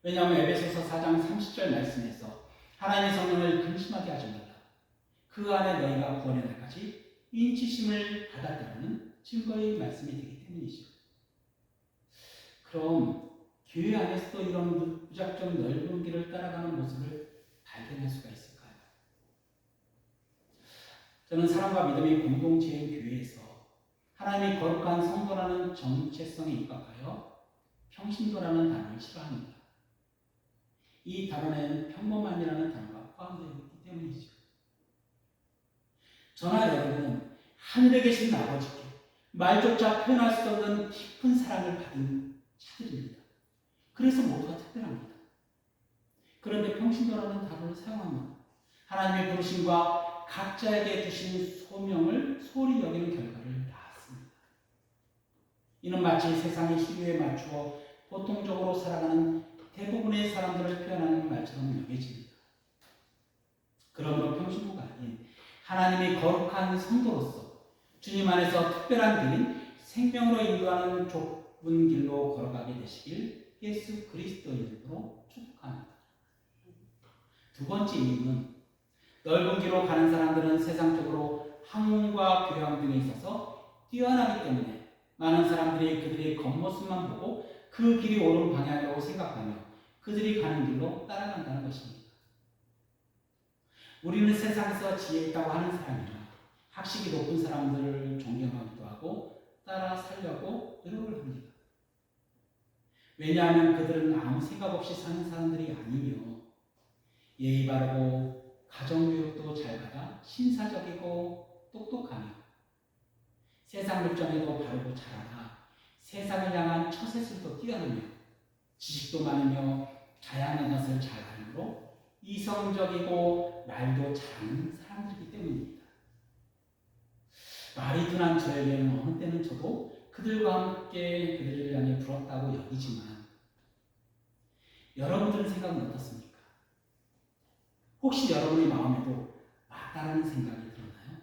왜냐하면 에베소서 4장 30절 말씀에서 하나님의 성령을 근심하게 하지 말라. 그 안에 너희가 구원의 날까지 인치심을 받았다는 증거의 말씀이 되기 때문이죠. 그럼 교회 안에서도 이런 무작정 넓은 길을 따라가는 모습을 발견할 수가 있을까요? 저는 사랑과 믿음의 공동체인 교회에서 하나님의 거룩한 성도라는 정체성에 입각하여 평신도라는 단어를 싫어합니다. 이 단어는 평범함이라는 단어가 포함되어 있기 때문이죠. 저나 여러분은 하늘에 계신 아버지께 말조차 표현할 수 없는 깊은 사랑을 받은 자들입니다. 그래서 모두가 특별합니다. 그런데 평신도라는 단어를 사용하면 하나님의 부르심과 각자에게 주신 소명을 소홀히 여기는 결과를 낳았습니다. 이는 마치 세상의 시류에 맞추어 보통적으로 살아가는 대부분의 사람들을 표현하는 말처럼 여겨집니다. 그러므로 평신도가 아닌 하나님의 거룩한 성도로서 주님 안에서 특별한 길인 생명으로 인도하는 좁은 길로 걸어가게 되시길 예수 그리스도 이름으로 축복합니다. 두 번째 이유는 넓은 길로 가는 사람들은 세상적으로 학문과 교양 등에 있어서 뛰어나기 때문에 많은 사람들이 그들의 겉모습만 보고 그 길이 옳은 방향이라고 생각하며 그들이 가는 길로 따라간다는 것입니다. 우리는 세상에서 지혜 있다고 하는 사람이나 학식이 높은 사람들을 존경하기도 하고 따라 살려고 노력을 합니다. 왜냐하면 그들은 아무 생각 없이 사는 사람들이 아니며 예의 바르고 가정교육도 잘 받아 신사적이고 똑똑하며 세상 물정에도 바르고 잘 알아 세상을 향한 처세술도 뛰어나며 지식도 많으며 다양한 것을 잘 알므로 이성적이고 말도 잘하는 사람들이기 때문입니다. 말이 둔한 저에게는 어느 때는 저도 그들과 함께 그들을 향해 부럽다고 여기지만 여러분들의 생각은 어떻습니까? 혹시 여러분의 마음에도 맞다라는 생각이 들었나요?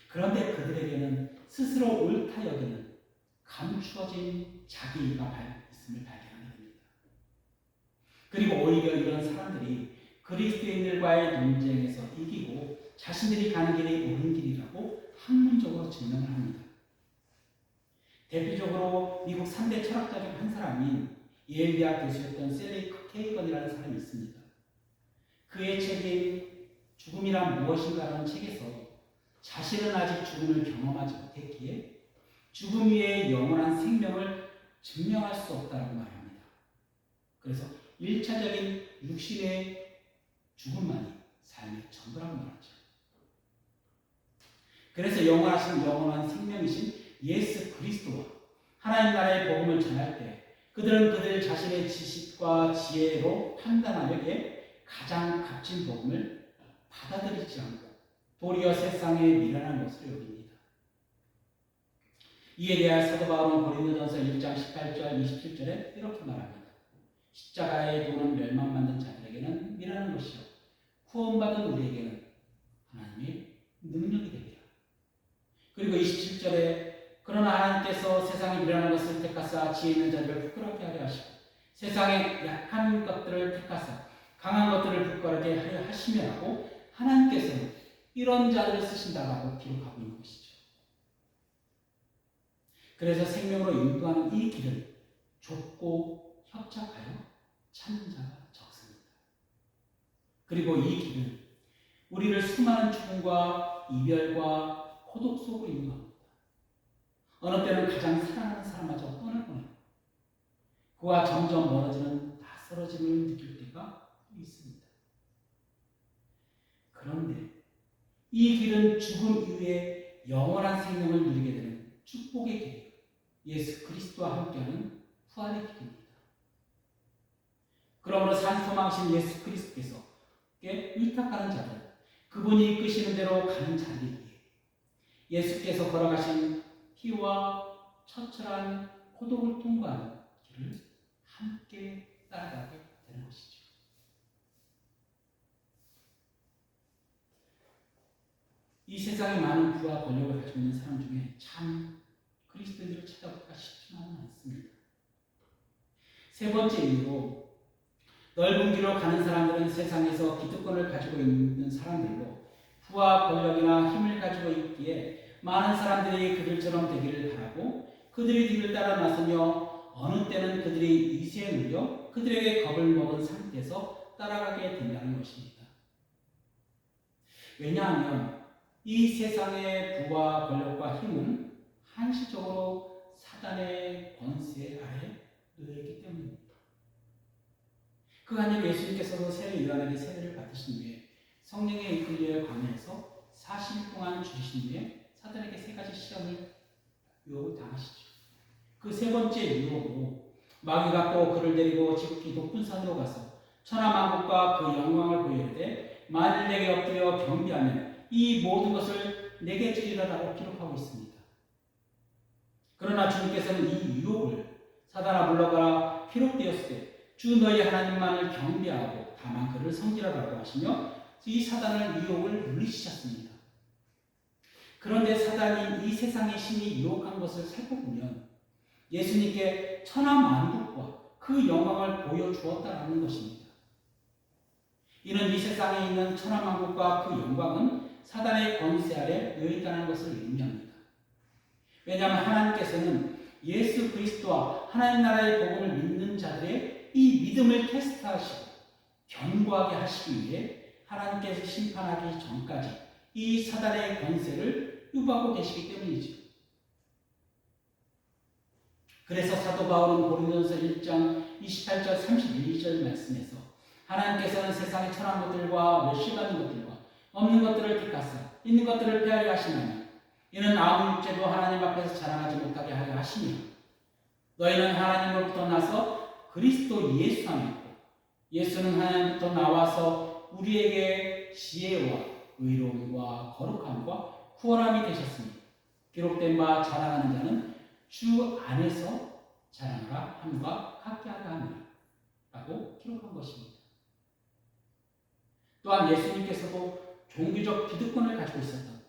그런데 그들에게는 스스로 옳다 여기는 감추어진 자기의가 있음을 발견하게 됩니다. 그리고 오히려 이런 사람들이 그리스도인들과의 논쟁에서 이기고 자신들이 가는 길이 옳은 길이라고 학문적으로 증명을 합니다. 대표적으로 미국 3대 철학자 중 한 사람인 예일 대학 교수였던 셀리 케이건이라는 사람이 있습니다. 그의 책인 죽음이란 무엇인가라는 책에서 자신은 아직 죽음을 경험하지 못했기에 죽음 위에 영원한 생명을 증명할 수 없다라고 말합니다. 그래서 1차적인 육신의 죽음만이 삶의 전부라고 말하죠. 그래서 영원한 생명이신 예수 그리스도와 하나님 나라의 복음을 전할 때 그들은 그들 자신의 지식과 지혜로 판단하려기에 가장 값진 복음을 받아들이지 않고 도리어 세상에 미련한 것으로 여깁니다. 이에 대하여 사도 바울은 고린도전서 1장 18절 27절에 이렇게 말합니다. 십자가의 도는 멸망받는 자들에게는 미련한 것이요 구원받은 우리에게는 하나님의 능력이 되리라. 그리고 27절에 그러나 하나님께서 세상에 미련한 것을 택하사 지혜 있는 자들을 부끄럽게 하려 하시고 세상에 약한 것들을 택하사 강한 것들을 부끄럽게 하려 하시며라고 하나님께서는 이런 자들을 쓰신다라고 기록하고 있는 것이죠. 그래서 생명으로 인도하는 이 길은 좁고 협착하여 찾는 자가 적습니다. 그리고 이 길은 우리를 수많은 죽음과 이별과 고독 속으로 인도합니다. 어느 때는 가장 사랑하는 사람마저 떠나보내고 그와 점점 멀어지는 낯설어짐을 느낄 때가 있습니다. 그런데 이 길은 죽음 이후에 영원한 생명을 누리게 되는 축복의 길이에요. 예수 그리스도와 함께하는 부활의 길입니다. 그러므로 산소망신 예수 그리스도께서 위탁하는 자들, 그분이 이끄시는 대로 가는 자들이기에 예수께서 걸어가신 피와 처철한 고독을 통과하는 길을 함께 따라가게 되는 것이죠. 이 세상에 많은 부와 권력을 가지고 있는 사람 중에 참 그리스도인들을 찾아보기가 쉽지만은 않습니다. 세 번째 이유로 넓은 길로 가는 사람들은 세상에서 기득권을 가지고 있는 사람들로 부와 권력이나 힘을 가지고 있기에 많은 사람들이 그들처럼 되기를 바라고 그들의 뒤를 따라 나서며 어느 때는 그들이 이세에 눌려 그들에게 겁을 먹은 상태에서 따라가게 된다는 것입니다. 왜냐하면 이 세상의 부와 권력과 힘은 한시적으로 사단의 권세 아래 놓여있기 때문입니다. 그 안에 예수님께서도 세례 요한에게 세례를 받으신 후에 성령에 이끌려 광야에서 40일 동안 주신 후에 사단에게 세 가지 시험을 유혹을 당하시죠. 그 세 번째 유혹으로 마귀가 또 그를 데리고 지극히 높은 산으로 가서 천하만국과 그 영광을 보이되 만일 내게 엎드려 경배하면 이 모든 것을 내게 주리라라고 기록하고 있습니다. 그러나 주님께서는 이 유혹을 사단아 물러가라 기록되었을 때 주 너희 하나님만을 경배하고 다만 그를 섬기라라고 하시며 이 사단을 유혹을 물리치셨습니다. 그런데 사단이 이 세상의 신이 유혹한 것을 살펴보면 예수님께 천하만국과 그 영광을 보여주었다라는 것입니다. 이는 이 세상에 있는 천하만국과 그 영광은 사단의 권세 아래 놓여있다는 것을 의미합니다. 왜냐하면 하나님께서는 예수 그리스도와 하나님 나라의 복음을 믿는 자들의 이 믿음을 테스트하시고 견고하게 하시기 위해 하나님께서 심판하기 전까지 이 사단의 권세를 유보하고 계시기 때문이죠. 그래서 사도 바울은 고린도전서 1장 28절 32절 말씀에서 하나님께서는 세상의 천한 것들과 멸시받는 것들과 없는 것들을 택하사 있는 것들을 폐하려 하시나니 이는 아무 육체도 하나님 앞에서 자랑하지 못하게 하려 하시며 너희는 하나님으로부터 나서 그리스도 예수 안에 있고 예수는 하나님부터 나와서 우리에게 지혜와 의로움과 거룩함과 구원함이 되셨으니 기록된 바 자랑하는 자는 주 안에서 자랑하라 함과 같게 하라 하느니라 라고 기록한 것입니다. 또한 예수님께서도 종교적 기득권을 가지고 있었던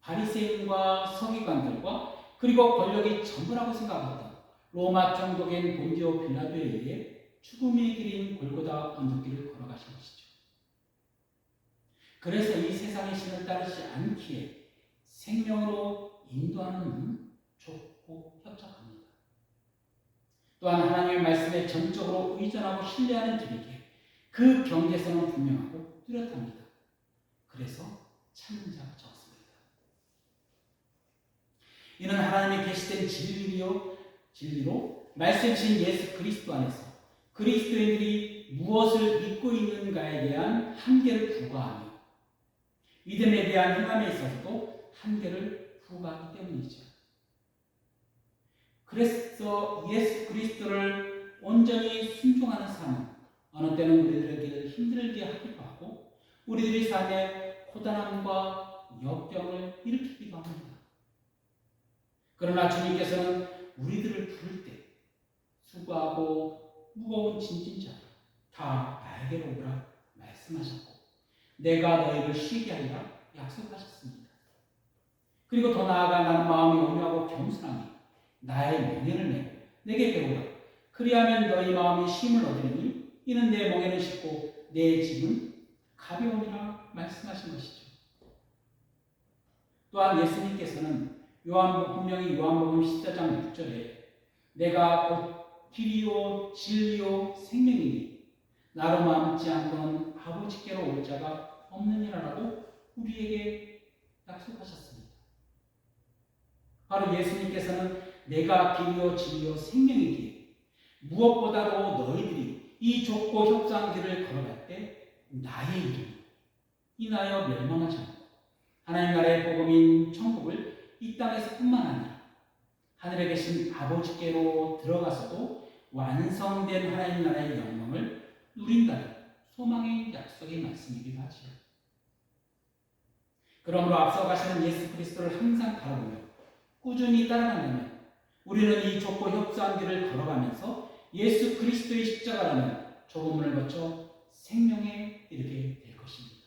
바리새인과 서기관들과 그리고 권력이 전부라고 생각했던 로마 총독인 본디오 빌라도에 의해 죽음의 길인 골고다 언덕길을 걸어가신 것이죠. 그래서 이 세상의 신을 따르지 않기에 생명으로 인도하는 좁고 협착합니다. 또한 하나님의 말씀에 전적으로 의존하고 신뢰하는 길이기에 그 경계선은 분명하고 뚜렷합니다. 그래서 찾는 자가 적습니다. 이는 하나님의 계시된 진리로 말씀이신 예수 그리스도 안에서 그리스도인들이 무엇을 믿고 있는가에 대한 한계를 부과하며 믿음에 대한 행함에 있어서도 한계를 부과하기 때문이죠. 그래서 예수 그리스도를 온전히 순종하는 삶은 어느 때는 우리들에게 힘들게 하기도 하고 우리들의 삶에 고단함과 역경을 일으키기도 합니다. 그러나 주님께서는 우리들을 부를 때 수고하고 무거운 짐진 자들 다 나에게로 오라 말씀하셨고 내가 너희를 쉬게 하리라 약속하셨습니다. 그리고 더 나아가 나는 마음이 온유하고 겸손하니 나의 멍에를 메고 내게 배우라. 그리하면 너희 마음이 쉼을 얻으리니 이는 내 멍에는 쉽고 내 짐은 가벼우니라 말씀하신 것이죠. 또한 예수님께서는 분명히 요한복음 14장 6절에 내가 곧 길이요 진리요 생명이니 나로 남지 않고는 아버지께로 올 자가 없느니라라고 우리에게 약속하셨습니다. 바로 예수님께서는 내가 길이요 진리요 생명이기에 무엇보다도 너희들이 이 좁고 협소한 길을 걸어갈 때 나의 이름 인하여 멸망하지 않고 하나님 나라의 복음인 천국을 이 땅에서 뿐만 아니라 하늘에 계신 아버지께로 들어가서도 완성된 하나님 나라의 영광을 누린다는 소망의 약속의 말씀이기도 하지요. 그러므로 앞서 가시는 예수 그리스도를 항상 바라보며 꾸준히 따라간다면 우리는 이 좁고 협소한 길을 걸어가면서 예수 그리스도의 십자가라는 좁은 문을 거쳐 생명에 이르게 될 것입니다.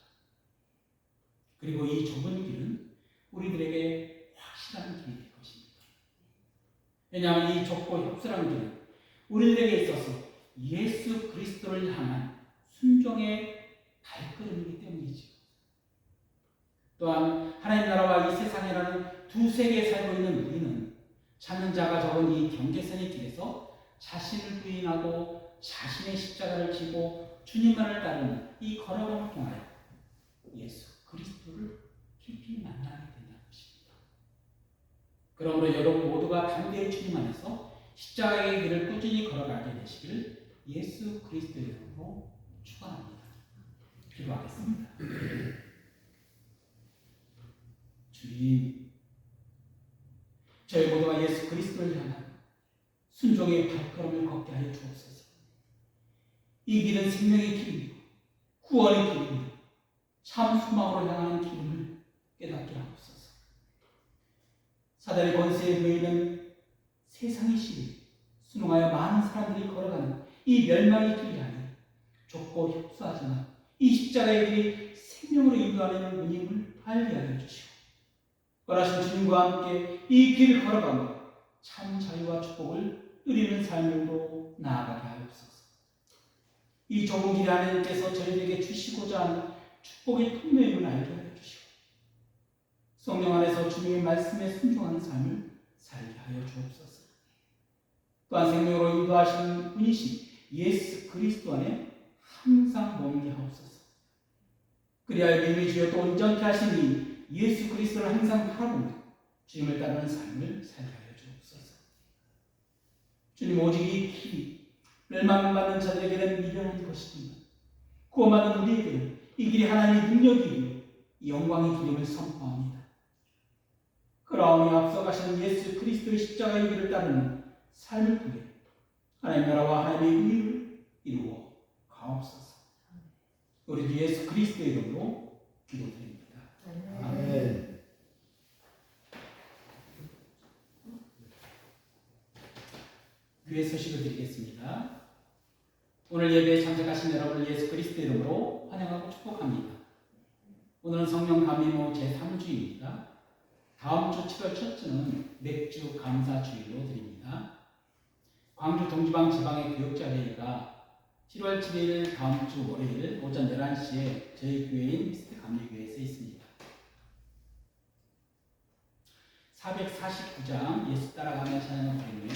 그리고 이 좁은 길은 우리들에게 확실한 길이 될 것입니다. 왜냐하면 이 좁고 협소한 길은 우리들에게 있어서 예수 그리스도를 향한 순종의 발걸음이기 때문이죠. 또한 하나님 나라와 이 세상이라는 두 세계에 살고 있는 우리는 찾는 자가 적은 이 경계선의 길에서 자신을 부인하고 자신의 십자가를 지고 주님만을 따르는 이 걸어감을 통하여 예수 그리스도를 깊이 만나게 된다는 것입니다. 그러므로 여러분 모두가 담대히 주님 안에서 십자가의 길을 꾸준히 걸어가게 되시기를 예수 그리스도의 이름으로 축원합니다. 기도하겠습니다. 주님, 저희 모두가 예수 그리스도를 향한 순종의 발걸음을 걷게 하여 주옵소서. 이 길은 생명의 길이요 구원의 길이요 참 소망으로 향하는 길임을 깨닫게 하옵소서. 사단의 권세에 놓이는 세상의 시대 순응하여 많은 사람들이 걸어가는 이 멸망의 길이 아닌 좁고 협소하지만 이 십자가의 길이 생명으로 인도하는 은임을 알게 하여 주시고 원하신 주님과 함께 이 길을 걸어가며 참 자유와 축복을 누리는 삶으로 나아가게 하옵소서. 이 좁은 길에 하나님께서 저희에게 주시고자 하는 축복의 통로임을 알게 하여 주시고 성령 안에서 주님의 말씀에 순종하는 삶을 살게 하여 주옵소서. 또한 생명으로 인도하시는 분이신 예수 그리스도 안에 항상 머물게 하옵소서. 그리하여 믿음의 주여 또 온전케 하시니 예수 그리스도를 항상 바라보며 주님을 따르는 삶을 살게 하여 주옵소서. 주님 오직 이 길이 멸망받는 자들에게는 미련한 것이지만 구원받는 우리에게는 이 길이 하나님의 능력이요 영광의 길임을 선포합니다. 그러하오니 앞서가시는 예수 그리스도의 십자가의 길을 따르는 삶을 통해 하나님 나라와 하나님의 의를 이루어 가옵소서. 우리 주 예수 그리스도의 이름으로 기도드립니다. 아멘. 교회 소식을 드리겠습니다. 오늘 예배에 참석하신 여러분을 예수 그리스도의 이름으로 환영하고 축복합니다. 오늘은 성령 감리모 제3주입니다. 다음 주 7월 첫 주는 맥주 감사주일로 드립니다. 광주 동지방 지방의 교역자회의가 7월 7일 다음 주 월요일 오전 11시에 저희 교회인 미스트 감리교회에서 있습니다. 449장 예수 따라가며 찬양을 부르며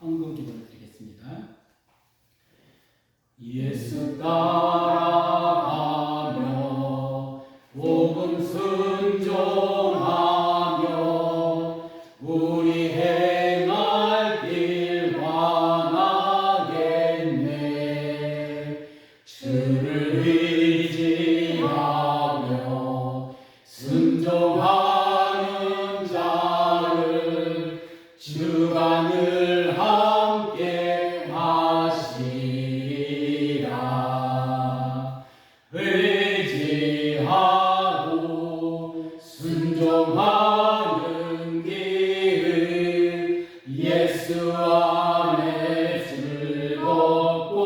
헌금 기도를 드리겠습니다. 안에 즐겁고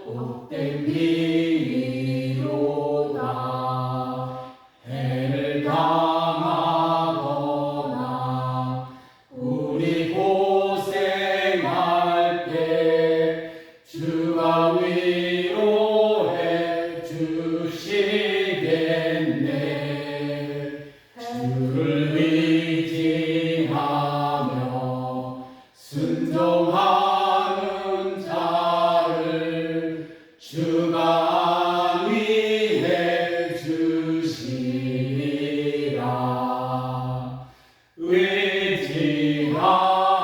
복된 길이로다. 해를 당하거나 우리 고생할 때 주가 위로해 주시겠네. 주를 의지하며 순종하는 자를 주가 위해 주시리라.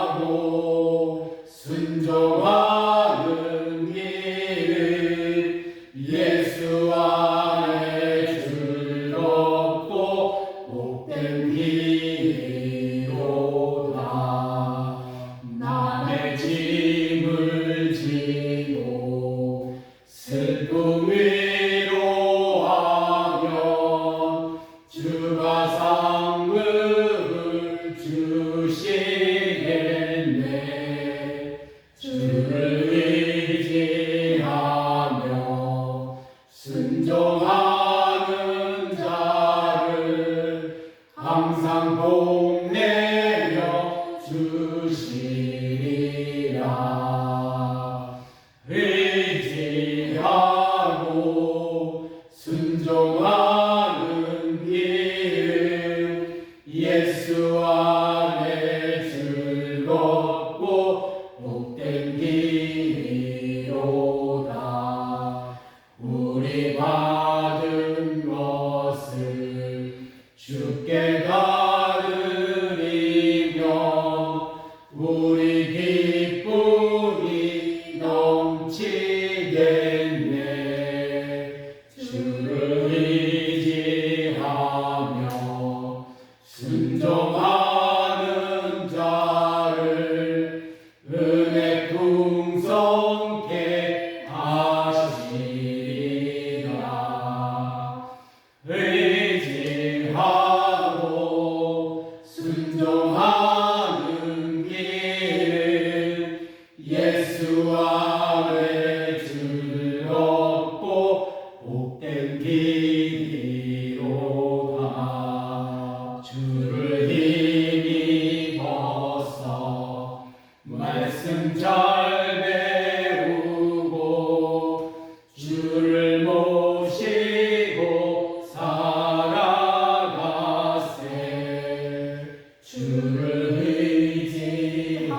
의지하고 순종하는 길은 예수 안에 즐겁고 복된 길이로다. 남의 짐을 지고 슬픔 위로하면 주가 상급을 주시겠네. 주를 의지하며 순종하는 자를 항상 복내려 주시리라. 의지하고 순종하는 길은 예수 안에 즐겁고 복된 길이로다. 우리 받은 것을 주께 다드리며 우리 기쁨이 넘치겠네. 주를 의지하며 순종하는 자를 은혜 풍성케 하시리라. 의지하고 순종하는 길은 예수 안에 즐겁고 복된 길이로다. 주를 힘입어서 말씀 잘 배우고 주를 모시고 살아가세. 주를 의지하며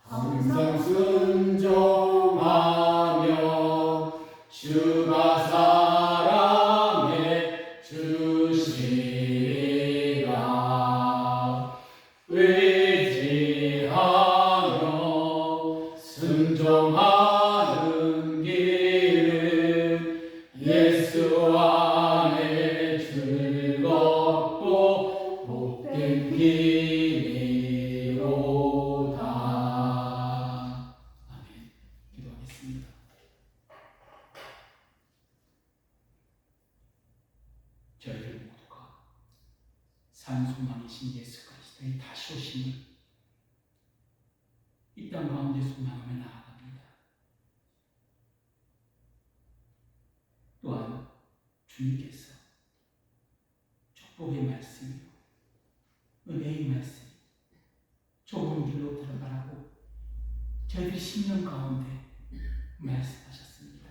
항상 순종하며 주가 사랑해 주시리라. 의지하며 순종하는 길은 예수 안에 즐겁고 복된 길이로다. 아멘. 기도하겠습니다. 저희들 모두가 산소망이신 예수 그리스도의 다시 오심을 이 땅 가운데 소망하며 나아갑니다. 또한 주님께서 축복의 말씀이요 은혜의 말씀 좁은 길로 들어가라고 저희들 신령 가운데 말씀하셨습니다.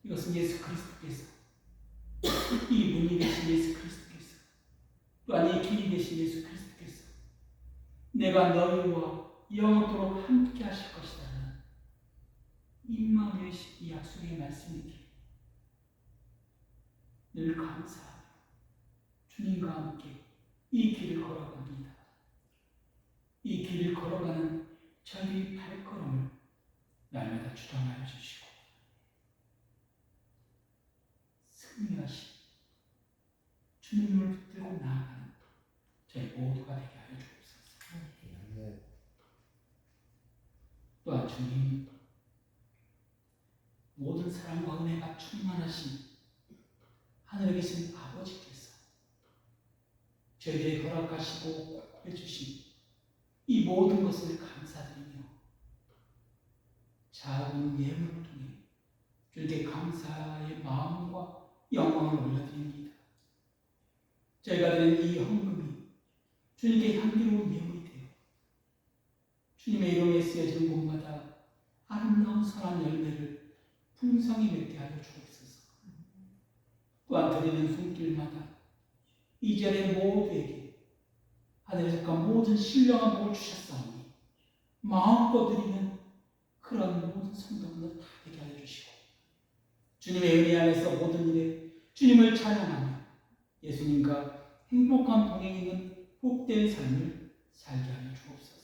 이것은 예수 그리스도께서 이 문이 되신 예수 그리스도께서 또한 이 길이 되신 예수 그리스도께서 내가 너희와 영원토록 함께 하실 것이라는 임마누엘 이 약속의 말씀이기에 늘 감사하며 주님과 함께 이 길을 걸어갑니다. 이 길을 걸어가는 저희 발걸음을 날마다 주장하여 주시고 승리하신 주님을 붙들고 나아가는 저희 모두가 되게 하여 주옵소서. 또한 주님 모든 사랑과 은혜가 충만하신 하늘에 계신 아버지께서 저희에게 허락하시고 해주신 이 모든 것을 감사드리며 작은 예물을 통해 주님께 감사의 마음과 영광을 올려드립니다. 저희가 드린 이 헌금이 주님께 향기로운 예물이 되어 주님의 이름에 쓰여지는 곳마다 아름다운 선한 열매를 풍성히 맺게 하여 주옵소서. 또한 드리는 손길마다 이전의 모두에게 하늘에서 그 모든 신령한 복을 주셨사오니 마음껏 드리는 그런 모든 성도들 다 되게 하여 주시고 주님의 은혜 안에서 모든 일에 주님을 찬양하며 예수님과 행복한 동행이 있는 복된 삶을 살게 하여 주옵소서.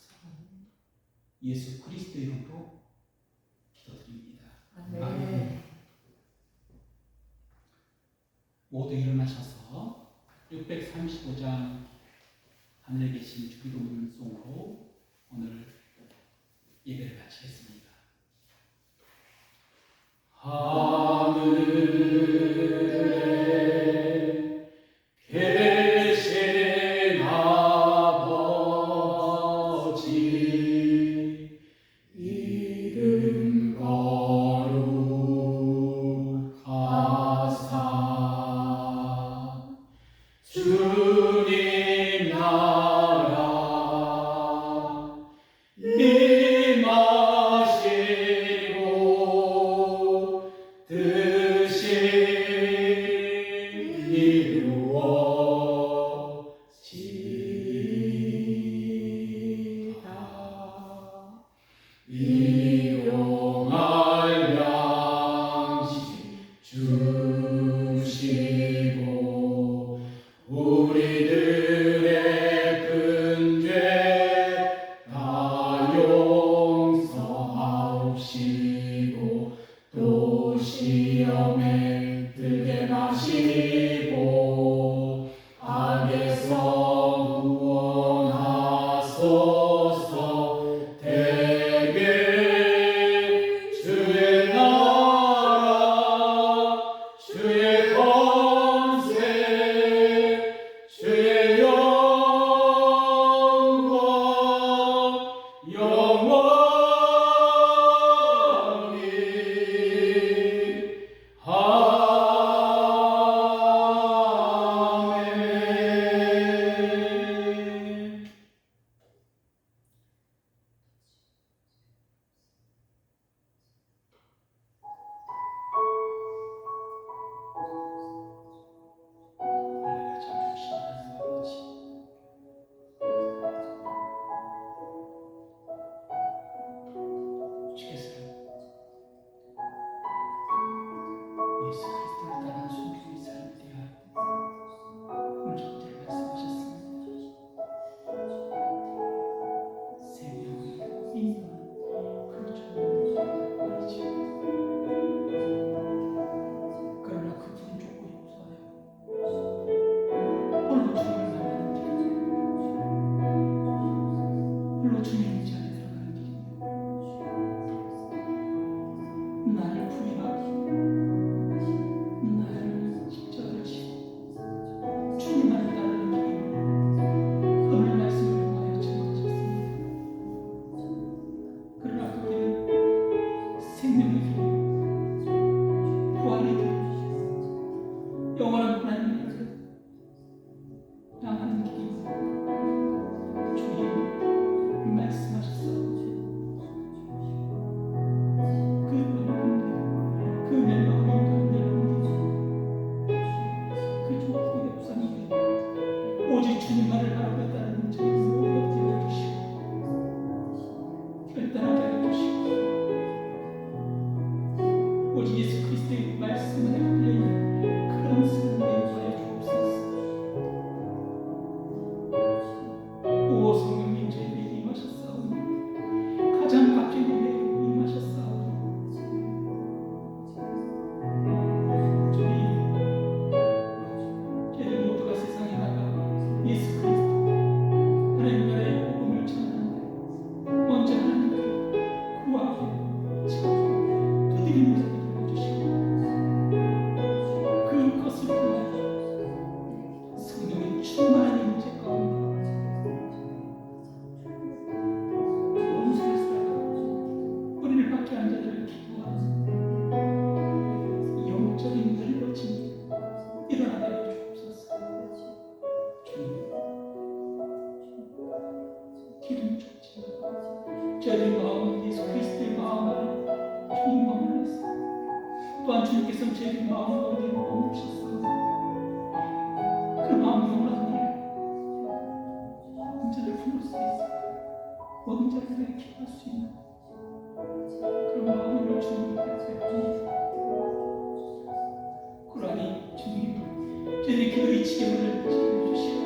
예수 그리스도의 이름으로 기도드립니다. 아멘. 모두 일어나셔서 635장 하늘에 계신 주기도문 송으로 오늘 예배를 마치겠습니다. 하늘에 계신 아버지 이름 거룩하사 주님 나라 임하시고 뜻이 이루어지이다. 일용할 양식 주시고 우리들의 큰 죄 다 용서하옵시고 또 시험에 들게 마시고 악에서 구원하소서. 대개 주의 나라 주의 권세 주의 영광 영원히 아멘. 할렐루야. 참 주신 하나님 아버지, 주께서 예수 그리스도를 따르는 순종의 삶에 대하여 오늘 저들을 말씀하셨습니다. 생명을 인도하는 그 주님을 버리지 그러나 그 푸른 족보에 호소하여 홀로 주님을 만나는 길, 홀로 주님의 의지 안에 들어가는 길이며 나를 부인하고 나를 십자가를 지고 주님만을 따르는 길이며 오늘 말씀을 통하여 증거하셨습니다. 그러나 그 길은 생명의 길이요 부활의 길이요 영원한 하나님을 향하는 길이며 주님 말씀하셨습니다. 기둥 쳤지만 저희들의 마음은 예수 그리스도의 마음 안에 주님 머물렀어. 또한 주님께서는 저희들의 마음 가운데 머무르셨어. 그 마음이 영원한 일 문제를 품을 수 있어. 모든 자들에게 기도할 수 있는 그런 마음을 주님께서 베풀어 그러니 주님 저희들의 기도의 지경을 지켜주시고